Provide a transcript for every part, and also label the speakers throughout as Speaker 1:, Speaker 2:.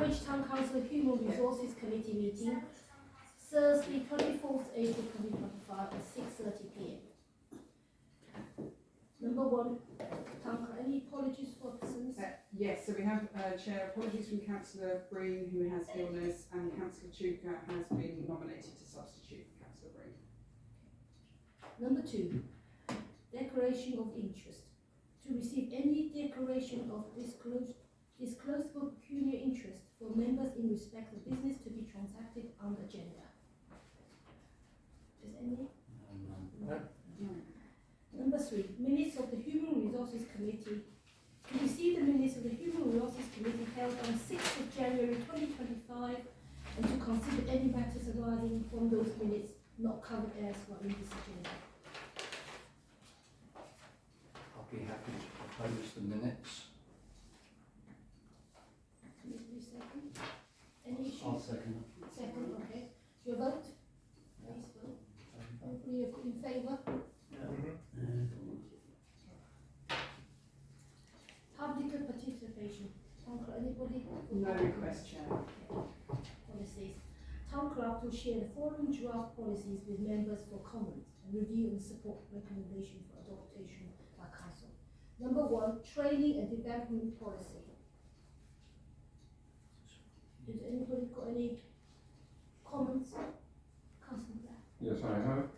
Speaker 1: Harwich Town Council Human Resources Committee meeting, Thursday, 24th April 2025 at 6:30 p.m. Number one, any apologies for absence?
Speaker 2: Yes, so we have Chair apologies from Councillor Breen, who has illness, and Councillor Chuka has been nominated to substitute Councillor Breen.
Speaker 1: Number two, declaration of interest. To receive any declaration of disclosable pecuniary interest for members in respect of business to be transacted on the agenda. Is any?
Speaker 3: No.
Speaker 1: Number three, minutes of the Human Resources Committee. To receive the minutes of the Human Resources Committee held on 6th of January 2025 and to consider any matters arising from those minutes not covered elsewhere in this agenda.
Speaker 3: I'll be happy to propose the minutes.
Speaker 1: Second. Any issues?
Speaker 3: I'll second.
Speaker 1: Second, okay. Your vote? Please vote. Hopefully you're in favour. Public participation. Town clerk, anybody?
Speaker 2: No request, Chair.
Speaker 1: Policies. Town clerk will share the following draft policies with members for comment and review and support recommendation for adoption by council. Number one, training and development policy. Has anybody got any comments? Councillor Black.
Speaker 4: Yes, I have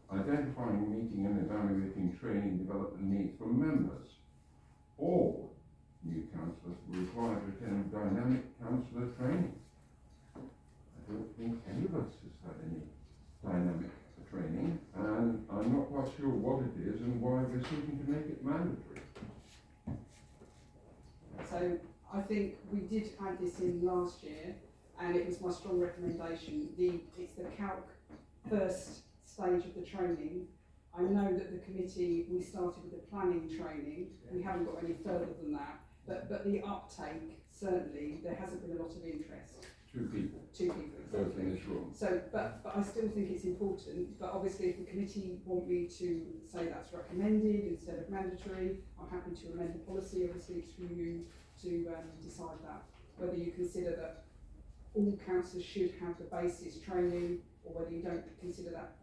Speaker 4: identifying, meeting and evaluating training development needs for members. All new councillors will require to attend dynamic councillor training. I don't think any of us has had any dynamic training, and I'm not quite sure what it is and why we're seeking to make it mandatory.
Speaker 2: So I think we did add this in last year, and it was my strong recommendation. It's the calc first stage of the training. I know that the committee, we started with the planning training. We haven't got any further than that, but the uptake, certainly, there hasn't been a lot of interest.
Speaker 4: Two people. Both in this room.
Speaker 2: So, but I still think it's important, but obviously if the committee want me to say that's recommended instead of mandatory, I'm happy to amend the policy. Obviously it's for you to decide that. Whether you consider that all councillors should have the basis training, or whether you don't consider that,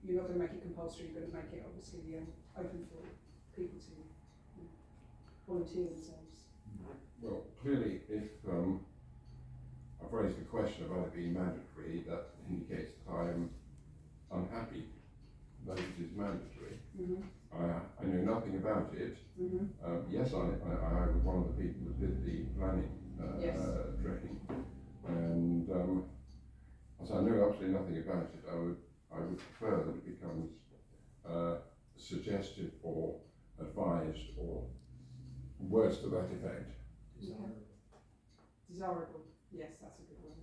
Speaker 2: you're not going to make it compulsory, you're going to make it obviously open for people to volunteer themselves.
Speaker 4: Well, clearly, if I've raised the question about it being mandatory, that indicates that I am unhappy that it is mandatory. I know nothing about it. Yes, I was one of the people that did the planning training, and as I know absolutely nothing about it, I would prefer that it becomes suggested or advised or words to that effect.
Speaker 2: Desirable. Yes, that's a good word.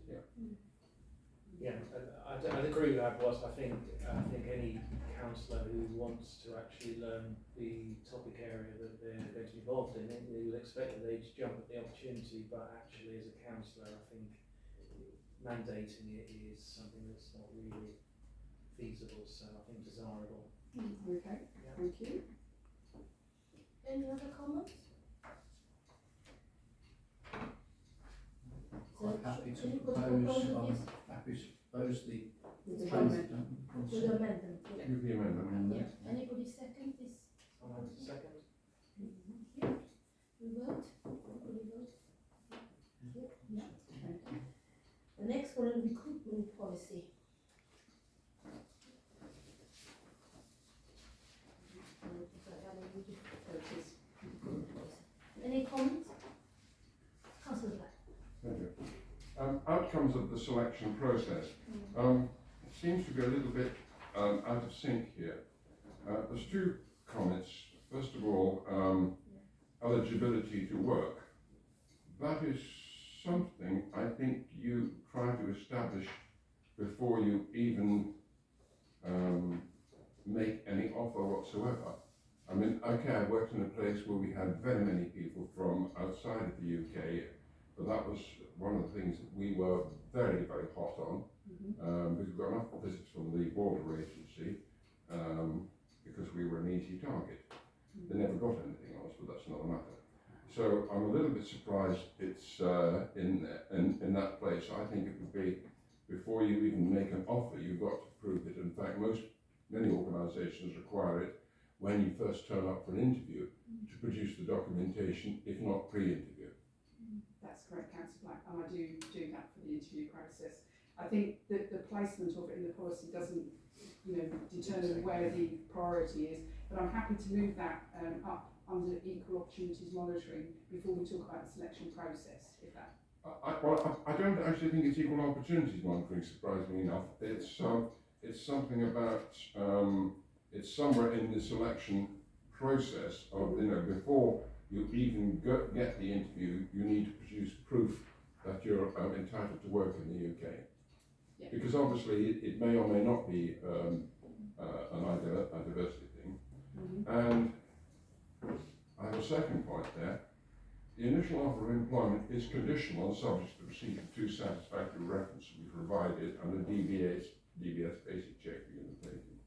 Speaker 5: Yeah, I'd agree with that, boss. I think any councillor who wants to actually learn the topic area that they're going to be involved in, they will expect that they'd jump at the opportunity, but actually as a councillor, I think mandating it is something that's not really feasible, so I think desirable.
Speaker 2: Okay,
Speaker 5: Yeah.
Speaker 2: thank you.
Speaker 1: Any other comments?
Speaker 3: Quite happy to
Speaker 1: Anybody
Speaker 3: propose,
Speaker 1: propose this?
Speaker 3: happy to propose the
Speaker 1: With the
Speaker 3: training
Speaker 1: amendment.
Speaker 3: policy.
Speaker 1: With the amendment, yeah.
Speaker 4: With the amendment.
Speaker 1: Yeah. Anybody second this?
Speaker 5: I'll have a second.
Speaker 1: Yeah. We vote? Everybody vote? Yeah. Okay. The next one, recruitment policy. Any comments? Councillor Black.
Speaker 4: Thank you. Outcomes of the selection process. It seems to be a little bit out of sync here. There's two comments. First of all, eligibility to work. That is something I think you try to establish before you even make any offer whatsoever. I mean, okay, I worked in a place where we had very many people from outside of the UK, but that was one of the things that we were very, very hot on, because we got enough visits from the border agency, because we were an easy target. They never got anything else, but that's another matter. So I'm a little bit surprised it's in there, in that place. I think it would be, before you even make an offer, you've got to prove it. In fact, many organisations require it when you first turn up for an interview to produce the documentation, if not pre-interview.
Speaker 2: That's correct, Councillor Black, and I do that for the interview process. I think that the placement of it in the policy doesn't, determine where the priority is, but I'm happy to move that up under equal opportunities monitoring before we talk about the selection process, if that.
Speaker 4: I don't actually think it's equal opportunities monitoring, surprisingly enough. It's something about, it's somewhere in the selection process of, before you even get the interview, you need to produce proof that you're entitled to work in the UK.
Speaker 2: Yeah.
Speaker 4: Because obviously it may or may not be a diversity thing. And I have a second point there. The initial offer of employment is conditional and subject to the receipt of 2 satisfactory references to be provided and a DBS basic check being undertaken.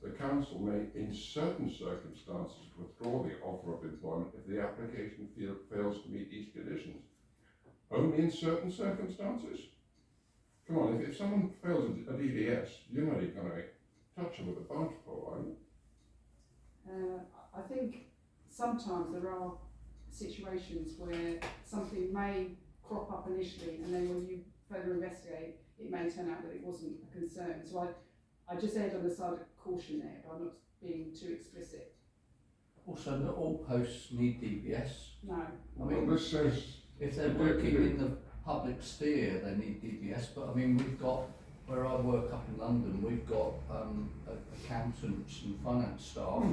Speaker 4: The council may, in certain circumstances, withdraw the offer of employment if the application fails to meet these conditions. Only in certain circumstances? Come on, if someone fails a DBS, you're not even going to touch them with a barge pole, are you?
Speaker 2: I think sometimes there are situations where something may crop up initially, and then when you further investigate, it may turn out that it wasn't a concern. So I just erred on the side of caution there by not being too explicit.
Speaker 3: Also, not all posts need DBS.
Speaker 2: No.
Speaker 3: I mean,
Speaker 4: Well, this says
Speaker 3: if they're working in the public sphere, they need DBS. But I mean, we've got, where I work up in London, we've got accountants and finance staff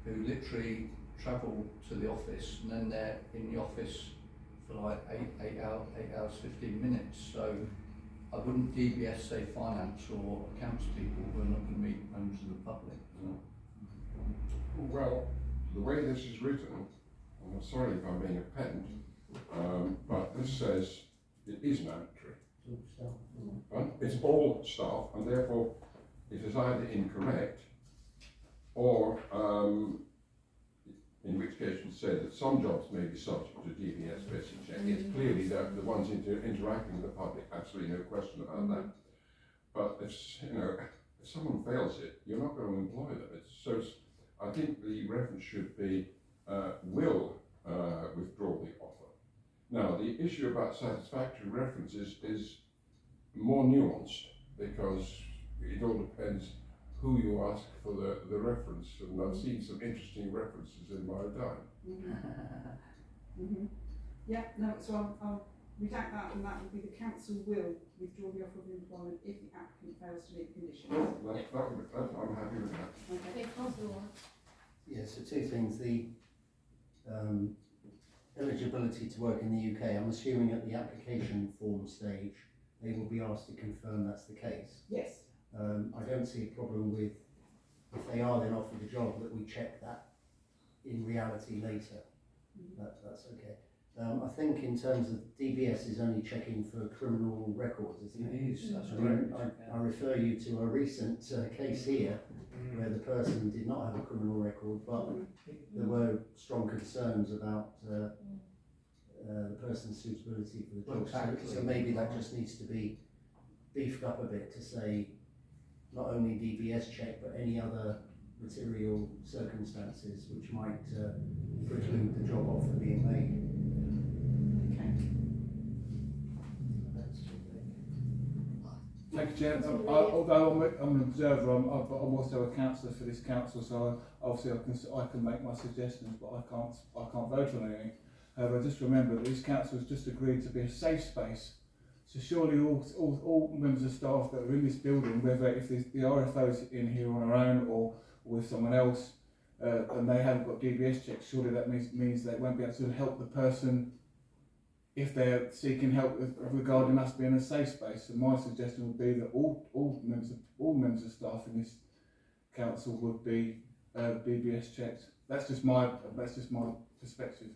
Speaker 3: who literally travel to the office and then they're in the office for like 8 hours, 15 minutes. So I wouldn't DBS say finance or accounts people who are not going to meet members of the public. So.
Speaker 4: Well, the way this is written, and I'm sorry if I'm being a pedant, but this says it is mandatory. It's all staff, and therefore it is either incorrect or, in which case you say that some jobs may be subject to DBS basic check. It's clearly the ones interacting with the public, absolutely no question about that. But if someone fails it, you're not going to employ them. I think the reference should be will withdraw the offer. Now, the issue about satisfactory references is more nuanced because it all depends who you ask for the reference, and I've seen some interesting references in my time.
Speaker 2: Yeah, no, so I'll redact that, and that will be the council will withdraw the offer of employment if the applicant fails to meet the conditions.
Speaker 4: I'm happy with that.
Speaker 2: Okay.
Speaker 1: Councillor Ward.
Speaker 6: Yeah, so 2 things. The eligibility to work in the UK, I'm assuming at the application form stage, they will be asked to confirm that's the case.
Speaker 2: Yes.
Speaker 6: I don't see a problem with, if they are then offered the job, that we check that in reality later. That's okay. I think in terms of DBS is only checking for criminal records, isn't it?
Speaker 3: It is, that's
Speaker 6: I mean,
Speaker 3: correct.
Speaker 6: I refer you to a recent case here where the person did not have a criminal record, but there were strong concerns about the person's suitability for the job.
Speaker 3: Exactly.
Speaker 6: So maybe that just needs to be beefed up a bit to say not only DBS check but any other material circumstances which might preclude the job offer being made.
Speaker 7: Thank you, Chair. Although I'm an observer, I'm also a councillor for this council, so obviously I can make my suggestions, but I can't vote on anything. However, just remember that this council has just agreed to be a safe space. So surely all members of staff that are in this building, whether if the RFO's in here on our own or with someone else, and they haven't got DBS checks, surely that means they won't be able to help the person if they're seeking help regarding us being a safe space. So my suggestion would be that all members of staff in this council would be DBS checked. That's just my perspective.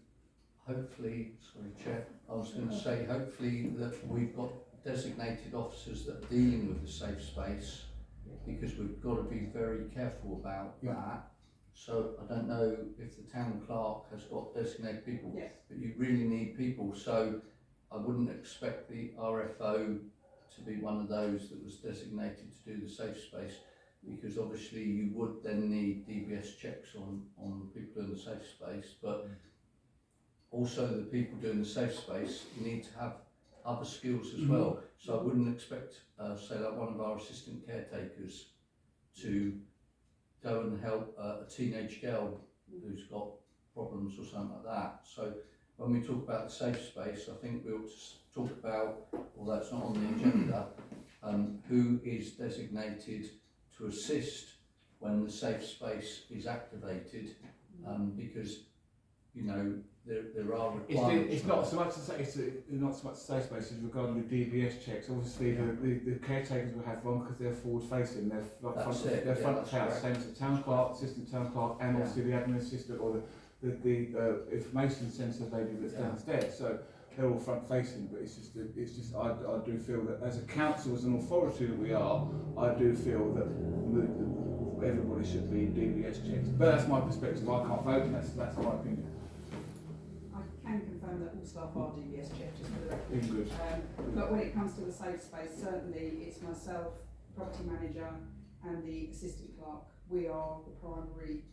Speaker 3: Hopefully, sorry Chair, I was going to say hopefully that we've got designated officers that are dealing with the safe space, because we've got to be very careful about that. So I don't know if the town clerk has got designated people,
Speaker 2: Yes.
Speaker 3: but you really need people. So I wouldn't expect the RFO to be one of those that was designated to do the safe space, because obviously you would then need DBS checks on people in the safe space, but also the people doing the safe space need to have other skills as well. So I wouldn't expect, say, like one of our assistant caretakers to go and help a teenage girl who's got problems or something like that. So when we talk about the safe space, I think we ought to talk about, although it's not on the agenda, who is designated to assist when the safe space is activated, because, you know, there are requirements.
Speaker 7: It's not so much not so much safe space as regarding the DBS checks. Obviously, the caretakers will have one because they're forward facing. They're front of house, same as the town clerk, assistant town clerk, and obviously the admin assistant or the information centre lady that's downstairs. So they're all front facing. But it's just I do feel that as a council, as an authority that we are, I do feel that everybody should be DBS checks. But that's my perspective. I can't vote, and that's my opinion.
Speaker 2: I can confirm that all staff are DBS checked, just for the record.
Speaker 7: English.
Speaker 2: But when it comes to the safe space, certainly it's myself, property manager, and the assistant clerk. We are the primary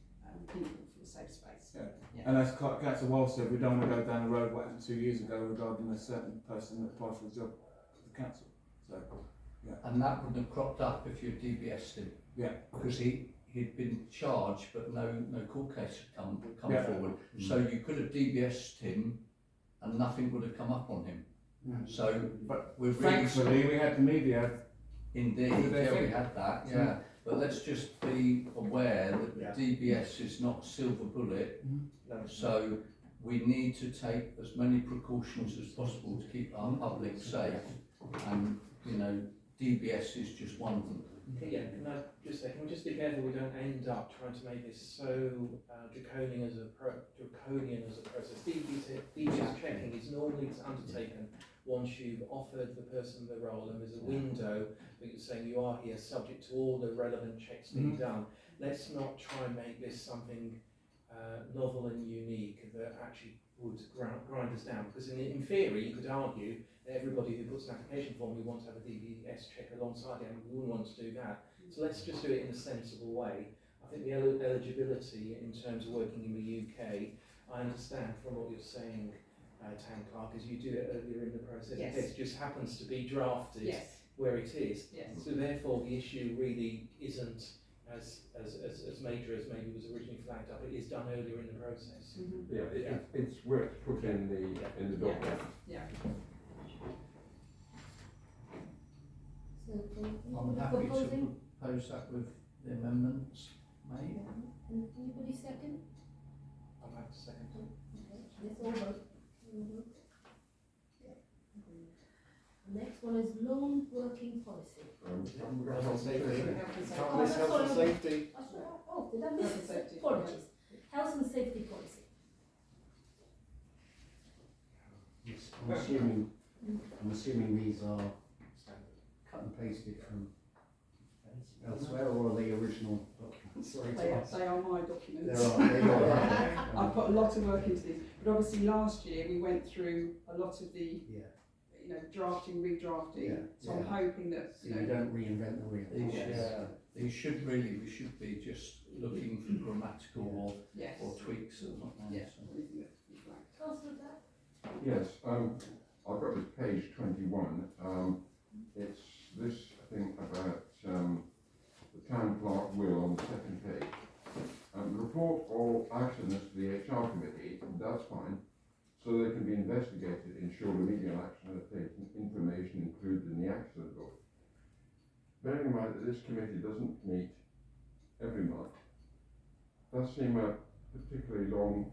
Speaker 2: people for the safe space.
Speaker 7: Yeah. And as Councillor Walsh said, we don't want to go down the road what happened 2 years ago regarding a certain person that applied for the job of the council. So, yeah.
Speaker 3: And that wouldn't have cropped up if you'd DBS'd him.
Speaker 7: Yeah.
Speaker 3: Because he'd been charged, but no court case had come forward. So you could have DBS'd him, and nothing would have come up on him. So,
Speaker 7: but
Speaker 3: we're
Speaker 7: thankfully we had the media.
Speaker 3: Indeed, we had that. Yeah, but let's just be aware that the DBS is not a silver bullet. So we need to take as many precautions as possible to keep our public safe, and you know, DBS is just one of them.
Speaker 5: Yeah, can I just say, can we just be careful we don't end up trying to make this so draconian as a process. DBS checking is normally undertaken once you've offered the person the role and there's a window that you're saying you are here subject to all the relevant checks being done. Let's not try and make this something novel and unique that actually would grind us down, because in theory you could argue that everybody who puts an application form, we want to have a DBS check alongside it, and we wouldn't want to do that. So let's just do it in a sensible way. I think the eligibility in terms of working in the UK, I understand from what you're saying, Town Clerk, is you do it earlier in the process.
Speaker 2: Yes.
Speaker 5: It just happens to be drafted where it is.
Speaker 2: Yes.
Speaker 5: So therefore the issue really isn't as major as maybe was originally flagged up. It is done earlier in the process.
Speaker 4: It's where it's put in the document.
Speaker 1: So
Speaker 3: I'm happy to
Speaker 1: proposing?
Speaker 3: propose that with the amendments made.
Speaker 1: Anybody second?
Speaker 5: I'll have to second.
Speaker 1: Okay, let's all vote. Next one is loan working policy.
Speaker 5: Health and safety.
Speaker 1: Oh,
Speaker 5: Miss health and
Speaker 1: sorry.
Speaker 5: safety.
Speaker 1: Oh, did I miss
Speaker 2: Health and
Speaker 1: it?
Speaker 2: safety.
Speaker 1: Apologies. Health and safety policy.
Speaker 6: I'm assuming these are cut and pasted from elsewhere, or are they original documents? Sorry to ask.
Speaker 2: They are my documents.
Speaker 6: They are.
Speaker 2: I've put a lot of work into these, but obviously last year we went through a lot of the, drafting, redrafting. So I'm hoping that
Speaker 6: So you don't reinvent the wheel.
Speaker 3: We should be just looking for grammatical or tweaks and whatnot.
Speaker 2: Yes.
Speaker 1: Councillor Black?
Speaker 4: Yes, I've got this page 21. It's this, I think, about the town clerk will on the second page. The report or action as to the HR committee, that's fine. So they can be investigated, ensure remedial action is taken, information included in the accident book. Bearing in mind that this committee doesn't meet every month, does seem a particularly long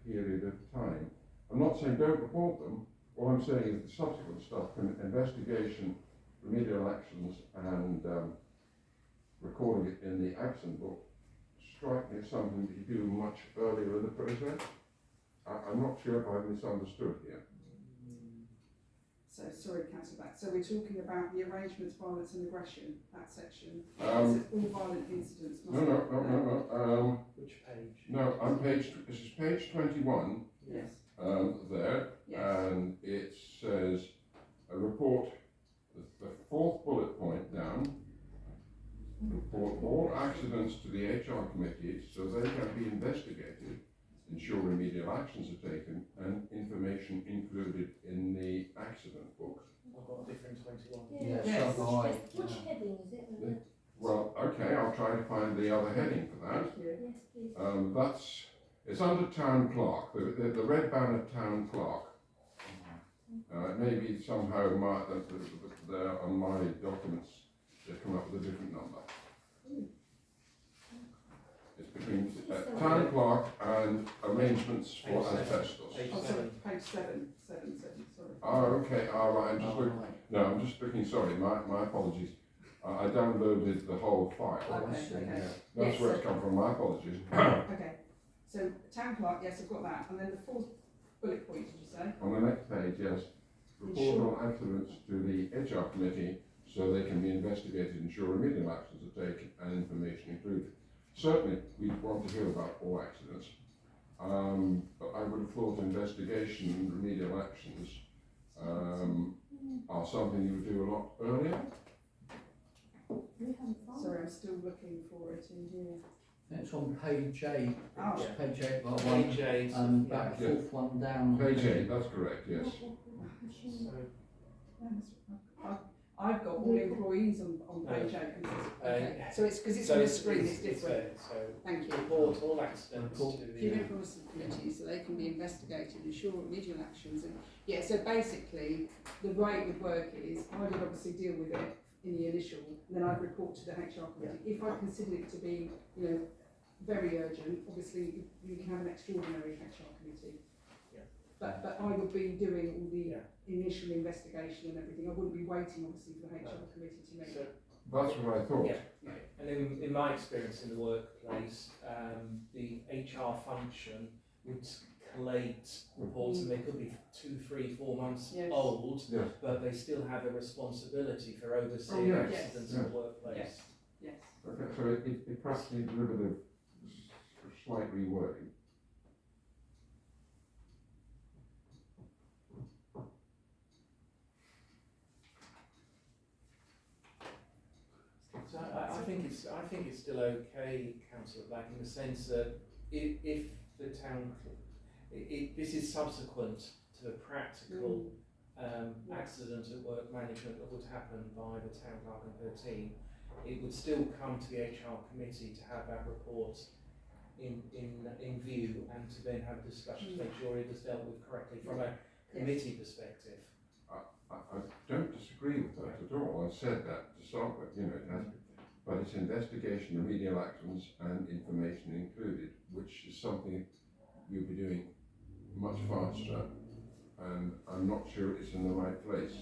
Speaker 4: period of time. I'm not saying don't report them. What I'm saying is the subsequent stuff, investigation, remedial actions, and recording it in the accident book, strike me as something that you do much earlier in the process. I'm not sure if I've misunderstood here.
Speaker 2: So sorry, Councillor Black. So we're talking about the arrangements, violence and aggression, that section.
Speaker 4: Um,
Speaker 2: All violent incidents must
Speaker 4: no.
Speaker 5: Which page?
Speaker 4: No, this is page 21,
Speaker 2: Yes.
Speaker 4: there,
Speaker 2: Yes.
Speaker 4: and it says, a report, the fourth bullet point down, report all accidents to the HR committee so they can be investigated, ensure remedial actions are taken, and information included in the accident book.
Speaker 5: I've got a different 21.
Speaker 3: Yeah,
Speaker 2: Yes.
Speaker 3: so have I.
Speaker 1: Which heading is it?
Speaker 4: Well, okay, I'll try to find the other heading for that.
Speaker 2: Thank you.
Speaker 1: Yes, please.
Speaker 4: It's under town clerk, the red banner town clerk. Maybe somehow there on my documents they've come up with a different number. It's between town clerk and arrangements for
Speaker 5: Page seven.
Speaker 4: asbestos.
Speaker 5: Page
Speaker 2: Oh, sorry,
Speaker 5: 7.
Speaker 2: page 7, sorry.
Speaker 4: Oh, okay, all right, I'm just looking, no, I'm just looking, sorry, my apologies. I downloaded the whole file.
Speaker 3: Oh, I
Speaker 2: Okay,
Speaker 3: see,
Speaker 2: okay.
Speaker 3: yeah.
Speaker 4: That's
Speaker 2: Yes,
Speaker 4: where
Speaker 2: so-
Speaker 4: it's come from, my apologies.
Speaker 2: Okay, so town clerk, yes, I've got that, and then the fourth bullet point, did you say?
Speaker 4: On the next page, yes, report on accidents to the HR committee so they can be investigated, ensure remedial actions are taken and information included. Certainly, we want to hear about all accidents, but I would have thought investigation and remedial actions are something you would do a lot earlier.
Speaker 1: We haven't found
Speaker 2: Sorry, I'm still looking for it in here.
Speaker 3: It's on page 8,
Speaker 2: Oh.
Speaker 3: it's page 8 bar 1,
Speaker 5: Page 8.
Speaker 3: about the
Speaker 4: Yeah.
Speaker 3: fourth one down.
Speaker 4: Page 8, that's correct, yes.
Speaker 5: So,
Speaker 2: I've got all employees on page 8. Okay, so it's because it's on the screen, it's different.
Speaker 5: So,
Speaker 2: Thank you.
Speaker 5: report all accidents
Speaker 3: Report.
Speaker 5: to the.
Speaker 2: Human Policy Committee, so they can be investigated, ensure remedial actions, and yeah. So basically, the way it would work is I would obviously deal with it in the initial, and then I'd report to the HR committee. If I consider it to be, very urgent, obviously you can have an extraordinary HR committee.
Speaker 5: Yeah.
Speaker 2: But I would be doing all the
Speaker 5: Yeah.
Speaker 2: initial investigation and everything. I wouldn't be waiting, obviously, for the HR committee to make.
Speaker 5: So,
Speaker 4: That's what I thought.
Speaker 5: yeah. And in my experience in the workplace, the HR function would collate reports, and they could be 2, 3, 4 months
Speaker 2: Yes.
Speaker 5: old,
Speaker 4: Yes.
Speaker 5: but they still have a responsibility for overseeing
Speaker 4: Oh, yes.
Speaker 5: accidents
Speaker 2: Yes.
Speaker 5: in the workplace.
Speaker 2: Yes. Yes.
Speaker 4: Okay, so it perhaps needs a little bit of slight rewording.
Speaker 5: So I think it's still okay, Councillor Black, in the sense that if the town, this is subsequent to the practical accident at work management that would happen by the town clerk and her team, it would still come to the HR committee to have that report in view, and to then have discussions to make sure it is dealt with correctly from a committee perspective.
Speaker 4: I don't disagree with that at all. I said that to start with, it has, but it's investigation, remedial actions and information included, which is something you'll be doing much faster, and I'm not sure it's in the right place.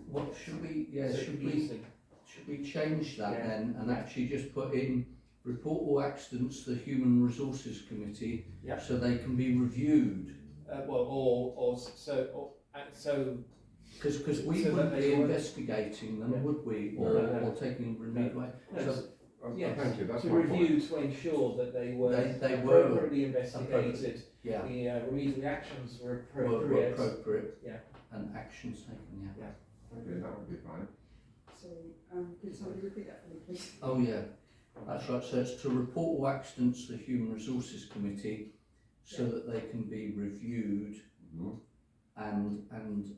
Speaker 3: What should we,
Speaker 5: So
Speaker 3: should we change that
Speaker 5: Yeah.
Speaker 3: then and actually just put in report all accidents to the Human Resources Committee
Speaker 5: Yeah.
Speaker 3: so they can be reviewed? Because we
Speaker 5: So that
Speaker 3: wouldn't
Speaker 5: they
Speaker 3: be
Speaker 5: weren't-
Speaker 3: investigating them,
Speaker 5: Yeah.
Speaker 3: would we?
Speaker 5: No.
Speaker 3: Or taking remedial action? So
Speaker 5: Yes,
Speaker 4: Thank you, that's
Speaker 5: to
Speaker 4: my point.
Speaker 5: review to ensure that they were
Speaker 3: They were
Speaker 5: appropriately investigated,
Speaker 3: yeah,
Speaker 5: the remedial actions were
Speaker 3: were
Speaker 5: appropriate.
Speaker 3: appropriate.
Speaker 5: Yeah.
Speaker 3: And actions taken, yeah.
Speaker 4: Okay, that would be fine.
Speaker 2: Sorry, could somebody repeat that for me, please?
Speaker 3: Oh yeah, that's right. So it's to report all accidents to the Human Resources Committee so that they can be reviewed
Speaker 4: Mhm.
Speaker 3: and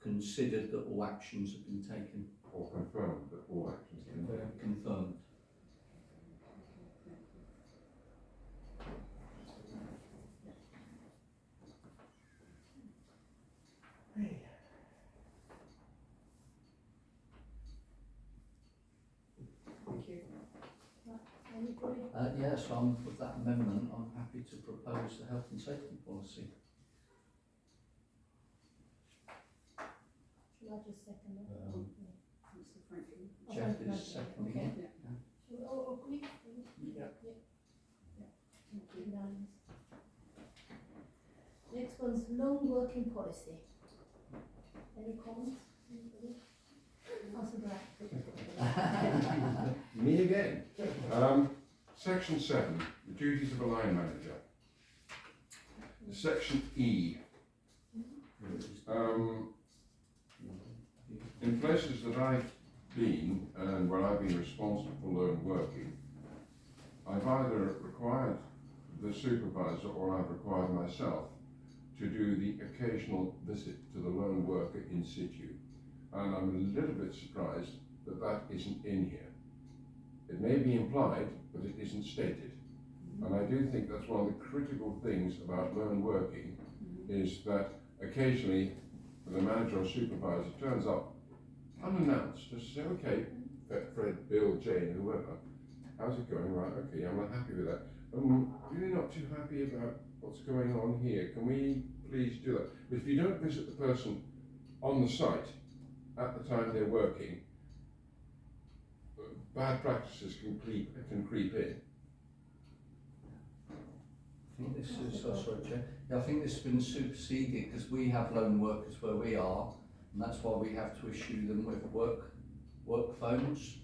Speaker 3: considered that all actions have been taken.
Speaker 4: Or confirmed that all actions have been taken.
Speaker 3: Confirmed.
Speaker 2: Thank you.
Speaker 1: Anybody?
Speaker 3: Yes, with that amendment, I'm happy to propose the health and safety policy.
Speaker 1: Shall I just second that?
Speaker 2: Councillor Franklin.
Speaker 1: Oh,
Speaker 3: Jeff
Speaker 1: Franklin,
Speaker 3: is seconding
Speaker 1: okay.
Speaker 3: it.
Speaker 1: Shall we all agree?
Speaker 5: Yeah.
Speaker 1: Thank you, unanimous. Next one's long working policy. Any comments? Anybody? Councillor Black.
Speaker 4: Me again. Section 7, the duties of a line manager. Section E. In places that I've been and where I've been responsible for lone working, I've either required the supervisor or I've required myself to do the occasional visit to the lone worker in situ. And I'm a little bit surprised that that isn't in here. It may be implied, but it isn't stated. And I do think that's one of the critical things about lone working, is that occasionally the manager or supervisor turns up unannounced, just say, okay, Fred, Bill, Jane, whoever, how's it going? Right, okay, I'm not happy with that. I'm really not too happy about what's going on here. Can we please do that? But if you don't visit the person on the site at the time they're working, bad practices can creep in.
Speaker 3: I think this is, sorry, Chair. Yeah, I think this has been superseded because we have lone workers where we are, and that's why we have to issue them with work phones.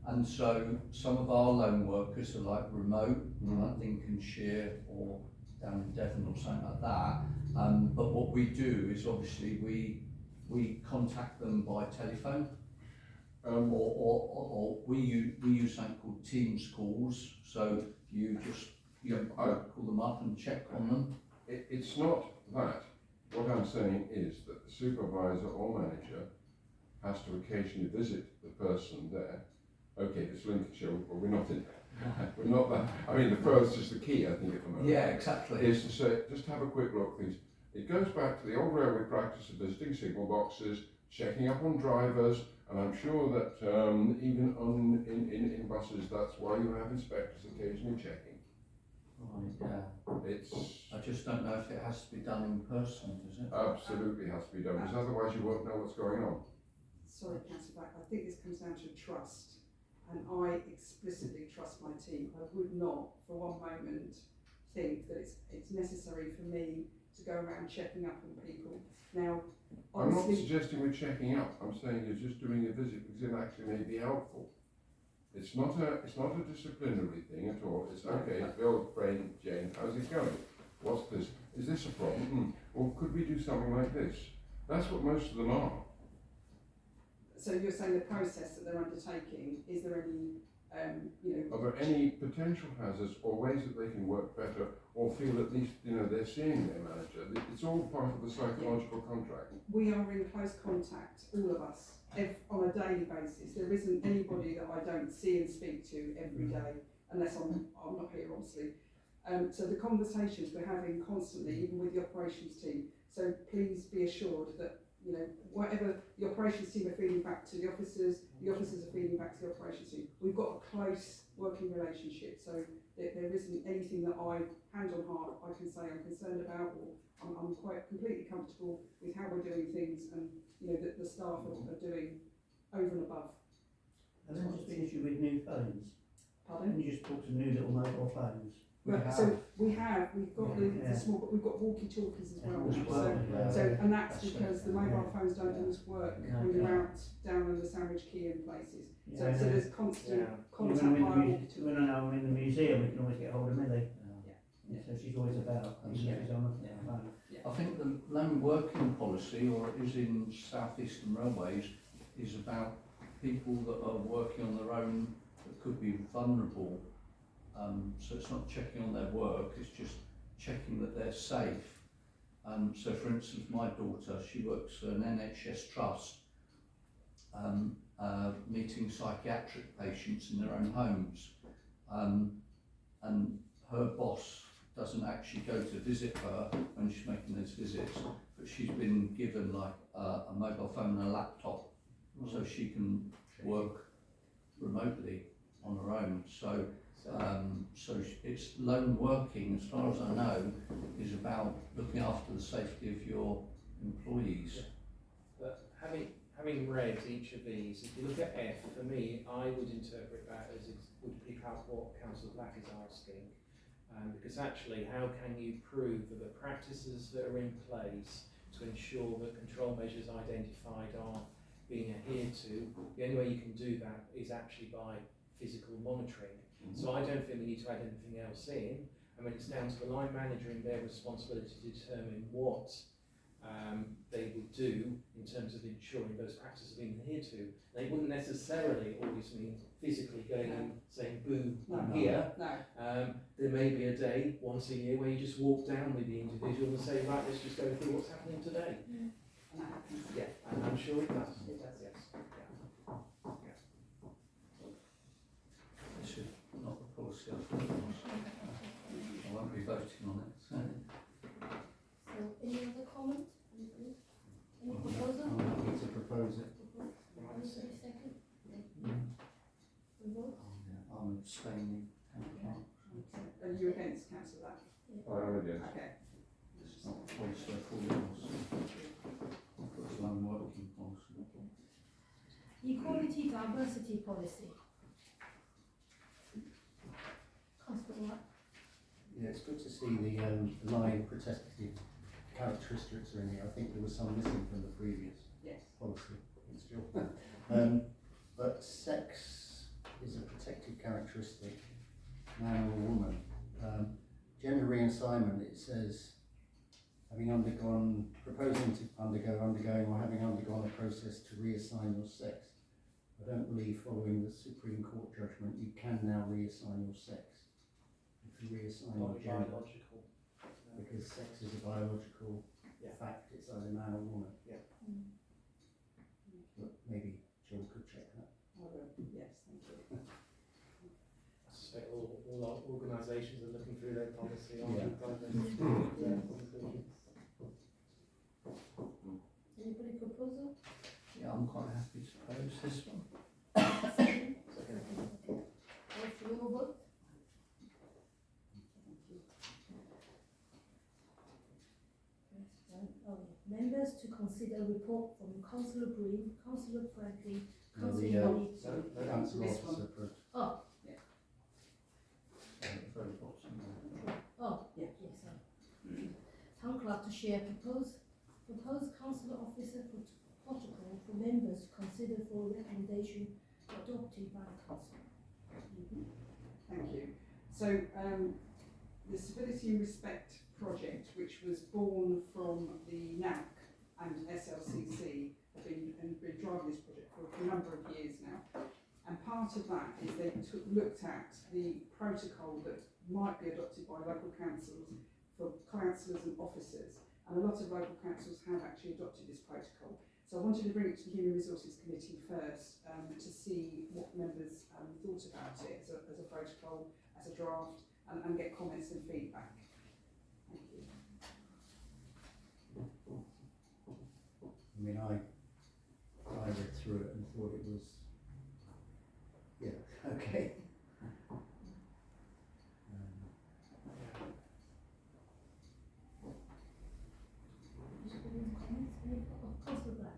Speaker 3: And so some of our lone workers are like remote, like Lincolnshire or down in Devon or something like that. But what we do is obviously we contact them by telephone, or we use something called Teams calls. So you just call them up and check on them.
Speaker 4: It's not that. What I'm saying is that the supervisor or manager has to occasionally visit the person there. Okay, it's Lincolnshire, but we're not in. We're not that. I mean, the phone's just the key, I think, at the moment.
Speaker 3: Yeah, exactly.
Speaker 4: Is to say, just have a quick look. Things. It goes back to the old railway practice of visiting signal boxes, checking up on drivers, and I'm sure that even in buses, that's why you have inspectors occasionally checking.
Speaker 3: Right, yeah.
Speaker 4: It's
Speaker 3: I just don't know if it has to be done in person, does it?
Speaker 4: absolutely has to be done, because otherwise you won't know what's going on.
Speaker 2: Sorry, Councillor Black, I think this comes down to trust, and I explicitly trust my team. I would not for one moment think that it's necessary for me to go around checking up on people. Now,
Speaker 4: I'm not
Speaker 2: honestly,
Speaker 4: suggesting we're checking up, I'm saying you're just doing a visit because it actually may be helpful. It's not a disciplinary thing at all. It's okay, Bill, Brain, Jane, how's it going? What's this? Is this a problem? Or could we do something like this? That's what most of them are.
Speaker 2: so you're saying the process that they're undertaking, is there any,
Speaker 4: Are there any potential hazards or ways that they can work better or feel at least, they're seeing their manager? It's all part of the psychological contract.
Speaker 2: we are in close contact, all of us, on a daily basis. There isn't anybody that I don't see and speak to every day, unless I'm not here, obviously. So the conversations we're having constantly, even with the operations team. So please be assured that, whatever the operations team are feeding back to the officers are feeding back to the operations team. We've got a close working relationship, so there isn't anything that I, hand on heart, I can say I'm concerned about, or I'm quite completely comfortable with how we're doing things, and that the staff are doing over and above.
Speaker 6: And then just the issue with new phones.
Speaker 2: Pardon?
Speaker 6: You just talked to new little mobile phones.
Speaker 2: So we've got
Speaker 6: Yeah.
Speaker 2: the small, but we've got walkie-talkies as well.
Speaker 6: As well, yeah.
Speaker 2: And that's because the mobile phones don't always work when you're out down in the Sandwich Quay and places. So there's constant contact via walkie-talkie.
Speaker 6: When I'm in the museum, we can always get hold of Millie.
Speaker 2: Yeah.
Speaker 6: So she's always about. She's on the phone.
Speaker 3: I think the lone working policy, or it is in South Eastern Railways, is about people that are working on their own that could be vulnerable. So it's not checking on their work, it's just checking that they're safe. So for instance, my daughter, she works for an NHS trust, meeting psychiatric patients in their own homes. And her boss doesn't actually go to visit her when she's making those visits, but she's been given like a mobile phone and a laptop, so she can work remotely on her own. So it's lone working, as far as I know, is about looking after the safety of your employees.
Speaker 5: But having read each of these, if you look at F, for me, I would interpret that as it would pick up what Councillor Black is asking. Because actually, how can you prove that the practices that are in place to to ensure that control measures identified are being adhered to. The only way you can do that is actually by physical monitoring. So I don't think we need to add anything else in. I mean, it's down to the line manager and their responsibility to determine what they would do in terms of ensuring those practices are being adhered to. They wouldn't necessarily always mean physically going and saying boo here.
Speaker 2: No.
Speaker 5: There may be a day once a year where you just walk down with the individual and say, right, let's just go through what's happening today.
Speaker 2: And that happens.
Speaker 5: Yeah, and I'm sure it does.
Speaker 2: It does.
Speaker 5: Yes.
Speaker 3: This is not the policy I thought it was. I won't be voting on it. So.
Speaker 1: So, any other comment? Anybody? Any proposal?
Speaker 6: I'm happy to propose it.
Speaker 1: Anybody second? We vote?
Speaker 3: I'm abstaining.
Speaker 2: Are you against councillor that?
Speaker 4: I am against.
Speaker 2: Okay.
Speaker 3: It's not the policy I thought it was. I thought it was one working policy.
Speaker 1: Equality, diversity policy. Councillor White.
Speaker 6: Yeah, it's good to see the 9 protective characteristics are in here. I think there was some missing from the previous
Speaker 2: Yes.
Speaker 6: policy. It's still. But sex is a protected characteristic, man or woman. Gender reassignment, it says, proposing to undergoing or having undergone a process to reassign your sex. I don't believe following the Supreme Court judgment you can now reassign your sex. If you reassign your gender,
Speaker 5: Biological.
Speaker 6: because sex is a biological
Speaker 5: Yeah.
Speaker 6: fact, it's either man or woman.
Speaker 5: Yeah.
Speaker 6: But maybe Jill could check that.
Speaker 2: I will. Yes, thank you.
Speaker 5: I suspect all our organisations are looking through their policy on
Speaker 6: Yeah.
Speaker 5: conclusions.
Speaker 1: Anybody proposal?
Speaker 3: Yeah, I'm quite happy to propose this one.
Speaker 1: Second? What's your vote? Members to consider a report from Councillor Green, Councillor Franklin,
Speaker 6: No,
Speaker 1: Councillor
Speaker 6: the,
Speaker 1: Murray.
Speaker 6: Council
Speaker 2: This
Speaker 6: officer,
Speaker 1: Oh,
Speaker 3: Very bottom there.
Speaker 1: oh,
Speaker 2: Yeah.
Speaker 1: yes, Town clerk to share proposed councillor officer protocol for members to consider for recommendation adopted by the council.
Speaker 2: Thank you. So, the Civility and Respect project, which was born from the NAC and SLCC, have been driving this project for a number of years now. And part of that is they looked at the protocol that might be adopted by local councils for councillors and officers. And a lot of local councils have actually adopted this protocol. So I wanted to bring it to the Human Resources Committee first to see what members thought about it as a protocol, as a draft, and get comments and feedback. Thank you.
Speaker 6: I mean, I read through it and thought it was, yeah, okay.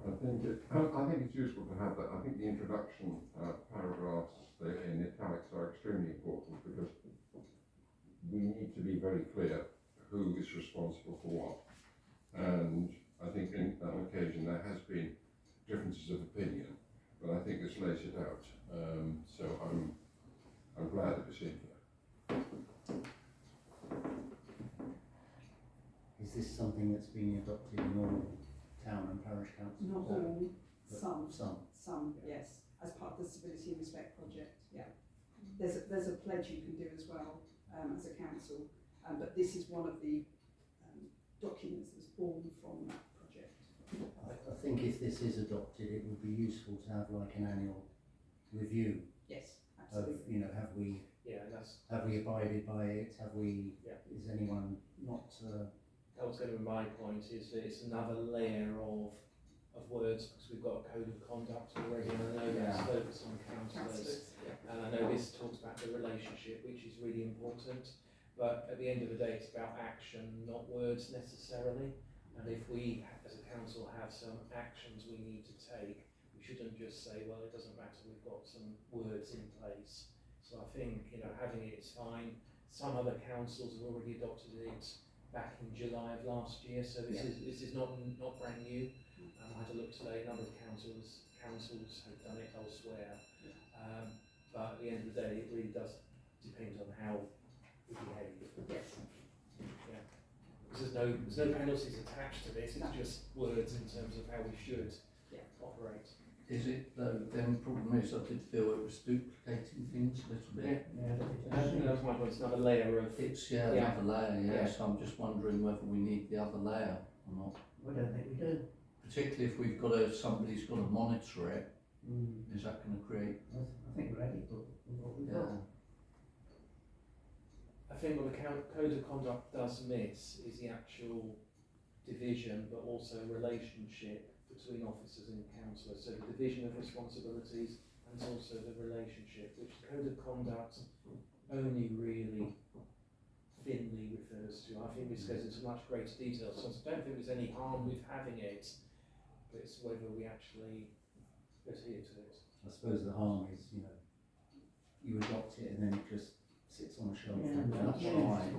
Speaker 4: I think it's useful to have that. I think the introduction paragraphs in italics are extremely important because we need to be very clear who is responsible for what. And I think on occasion there has been differences of opinion, but I think this lays it out. So I'm glad that it's in here.
Speaker 6: Is this something that's being adopted in all town and parish councils?
Speaker 2: Not all,
Speaker 6: But
Speaker 2: some, yes, as part of the Civility and Respect project, yeah. There's a pledge you can do as well as a council, but this is one of the documents that's born from that project.
Speaker 6: I think if this is adopted, it would be useful to have like an annual review
Speaker 2: Yes,
Speaker 6: of,
Speaker 2: absolutely.
Speaker 6: you know, have we abided by it? Is anyone not?
Speaker 5: That was going to be my point, is that it's another layer of words, because we've got a code of conduct already, and I know that's focused on councillors, and I know this talks about the relationship, which is really important, but at the end of the day it's about action, not words necessarily, and if we as a council have some actions we need to take, we shouldn't just say, well, it doesn't matter, we've got some words in place. So I think, you know, having it is fine. Some other councils have already adopted it. back in July of last year, so this is not brand new. I had a look today, a number of councils have done it elsewhere, but at the end of the day, it really does depend on how we behave.
Speaker 2: Yes.
Speaker 5: Yeah. Because there's no penalties attached to this, it's just words in terms of how we should operate.
Speaker 3: Is it though, then problem is I did feel it was duplicating things a little bit.
Speaker 5: That's my point, it's another layer of...
Speaker 3: It's another layer, so I'm just wondering whether we need the other layer or not.
Speaker 6: I don't think we do.
Speaker 3: Particularly if we've got somebody's got to monitor it, is that going to create?
Speaker 6: I think we're ready for what we've got.
Speaker 5: I think what the code of conduct does miss is the actual division, but also relationship between officers and councillors. So the division of responsibilities and also the relationship, which the code of conduct only really thinly refers to. I think this goes into much greater detail, so I don't think there's any harm with having it, but it's whether we actually adhere to it.
Speaker 6: I suppose the harm is, you adopt it and then it just sits on a shelf.
Speaker 3: That's right.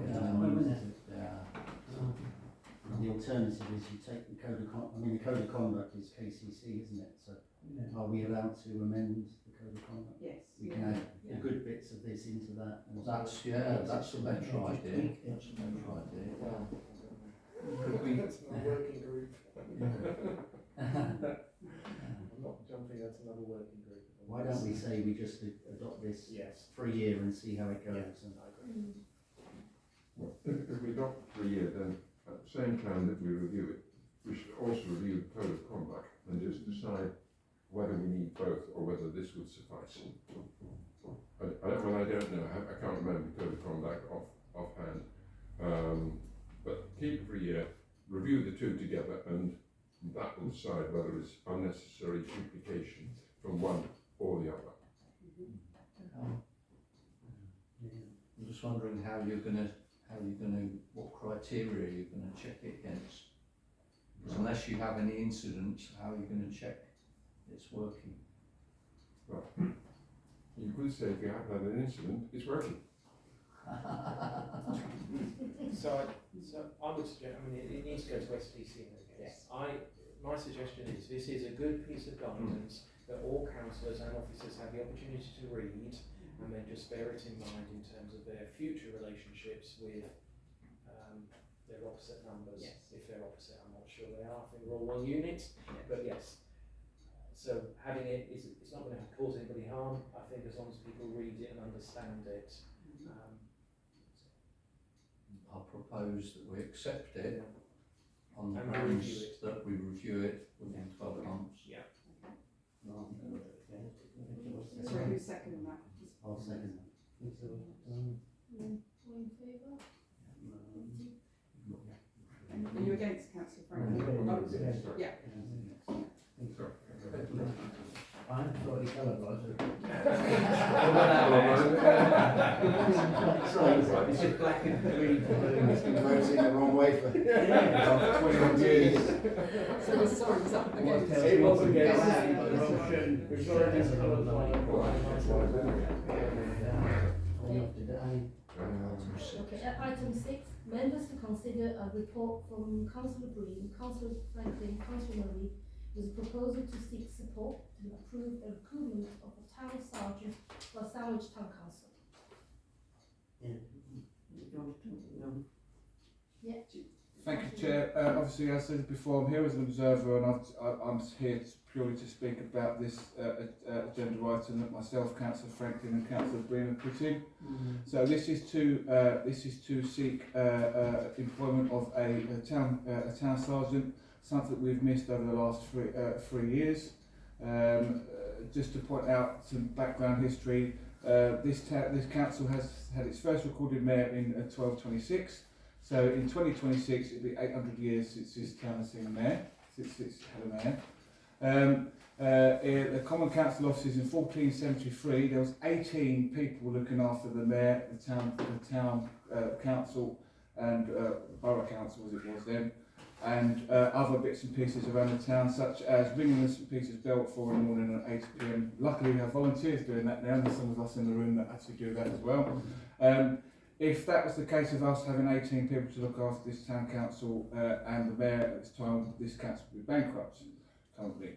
Speaker 6: And the alternative is you take the code of conduct. The code of conduct is KCC, isn't it? So are we allowed to amend the code of conduct?
Speaker 2: Yes.
Speaker 6: We can add the good bits of this into that. And
Speaker 3: That's a better idea. That's a better idea. Could we?
Speaker 5: That's my working group. I'm not jumping, that's another working group.
Speaker 6: Why don't we say we just adopt this for a year and see how it goes?
Speaker 5: Yeah, I agree.
Speaker 4: If we adopt for a year, then at the same time that we review it, we should also review the code of conduct and just decide whether we need both or whether this would suffice. I don't know, I can't remember the code of conduct offhand, but keep it for a year, review the two together, and that will decide whether it's unnecessary duplication from one or the other.
Speaker 3: I'm just wondering what criteria you're going to check it against. Because unless you have any incidents, how are you going to check it's working?
Speaker 4: Well, you could say if you haven't had an incident, it's working.
Speaker 5: So I would suggest, it needs to go to STC in any case. My suggestion is this is a good piece of guidance that all councillors and officers have the opportunity to read, and then just bear it in mind in terms of their future relationships with their opposite numbers. If they're opposite, I'm not sure they are. I think we're all one unit, but yes. So having it's not going to cause anybody harm. I think as long as people read it and understand it.
Speaker 3: I'll propose that we accept it on the
Speaker 5: And
Speaker 3: grounds that we review it within 12 months.
Speaker 5: Yeah.
Speaker 2: Sorry, who's seconding that?
Speaker 6: I'll second that.
Speaker 1: All in favour?
Speaker 2: Are you against Councillor Franklin? Yeah.
Speaker 6: I'm slightly colourblind. It's just black and green. It's been voting the wrong way for 21 years.
Speaker 2: So the signs up against.
Speaker 5: It was against.
Speaker 1: Okay, item 6, members to consider a report from Councillor Green, Councillor Franklin, Councillor Murray, with a proposal to seek support to approve the recruitment of a town sergeant for Sandwich Town Council.
Speaker 7: Thank you, Chair. Obviously, as I said before, I'm here as an observer, and I'm here purely to speak about this agenda item that myself, Councillor Franklin, and Councillor Green have put in. So this is to seek employment of a town sergeant, something we've missed over the last 3 years. Just to point out some background history, this council has had its first recorded mayor in 1226. So in 2026, it'll be 800 years since this town has seen a mayor, since it's had a mayor. The Common Council offices in 1473, there was 18 people looking after the mayor, the town council, and borough council as it was then, and other bits and pieces around the town, such as ringing the St Peter's bell at 4 in the morning and 8 PM. Luckily, we have volunteers doing that now, and there's some of us in the room that actually do that as well. if that was the case of us having 18 people to look after this town council and the mayor at this time, this council would be bankrupt currently.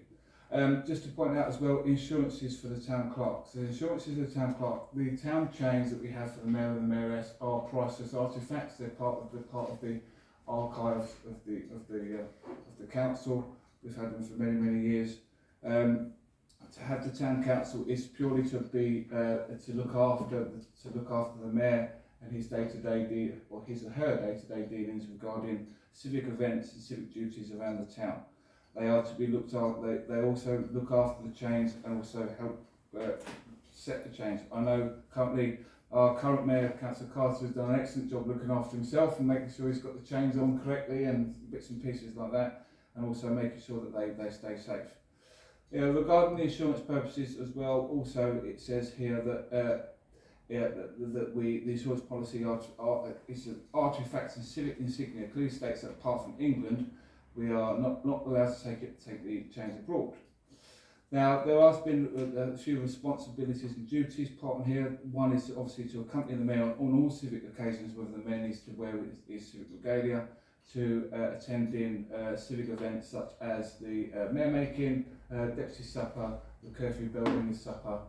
Speaker 7: Just to point out as well, insurances for the town clerk. So the insurances of the town clerk, the town chains that we have for the mayor and the mayoress are priceless artefacts. They're part of the archive of the council. We've had them for many years. To have the town council is purely to look after the mayor and his day-to-day or his or her day-to-day dealings regarding civic events and civic duties around the town. They are to be looked after. They also look after the chains and also help set the chains. I know currently our current mayor, Councillor Carter, has done an excellent job looking after himself and making sure he's got the chains on correctly and bits and pieces like that, and also making sure that they stay safe. Regarding the insurance purposes as well, also it says here that the insurance policy is artifacts and civic insignia. Clearly states that apart from England, we are not allowed to take the chains abroad. Now, there has been a few responsibilities and duties put on here. One is obviously to accompany the mayor on all civic occasions, whether the mayor needs to wear his civic regalia, to attending civic events such as the mayor making, deputy supper, the curfew bell ringing supper,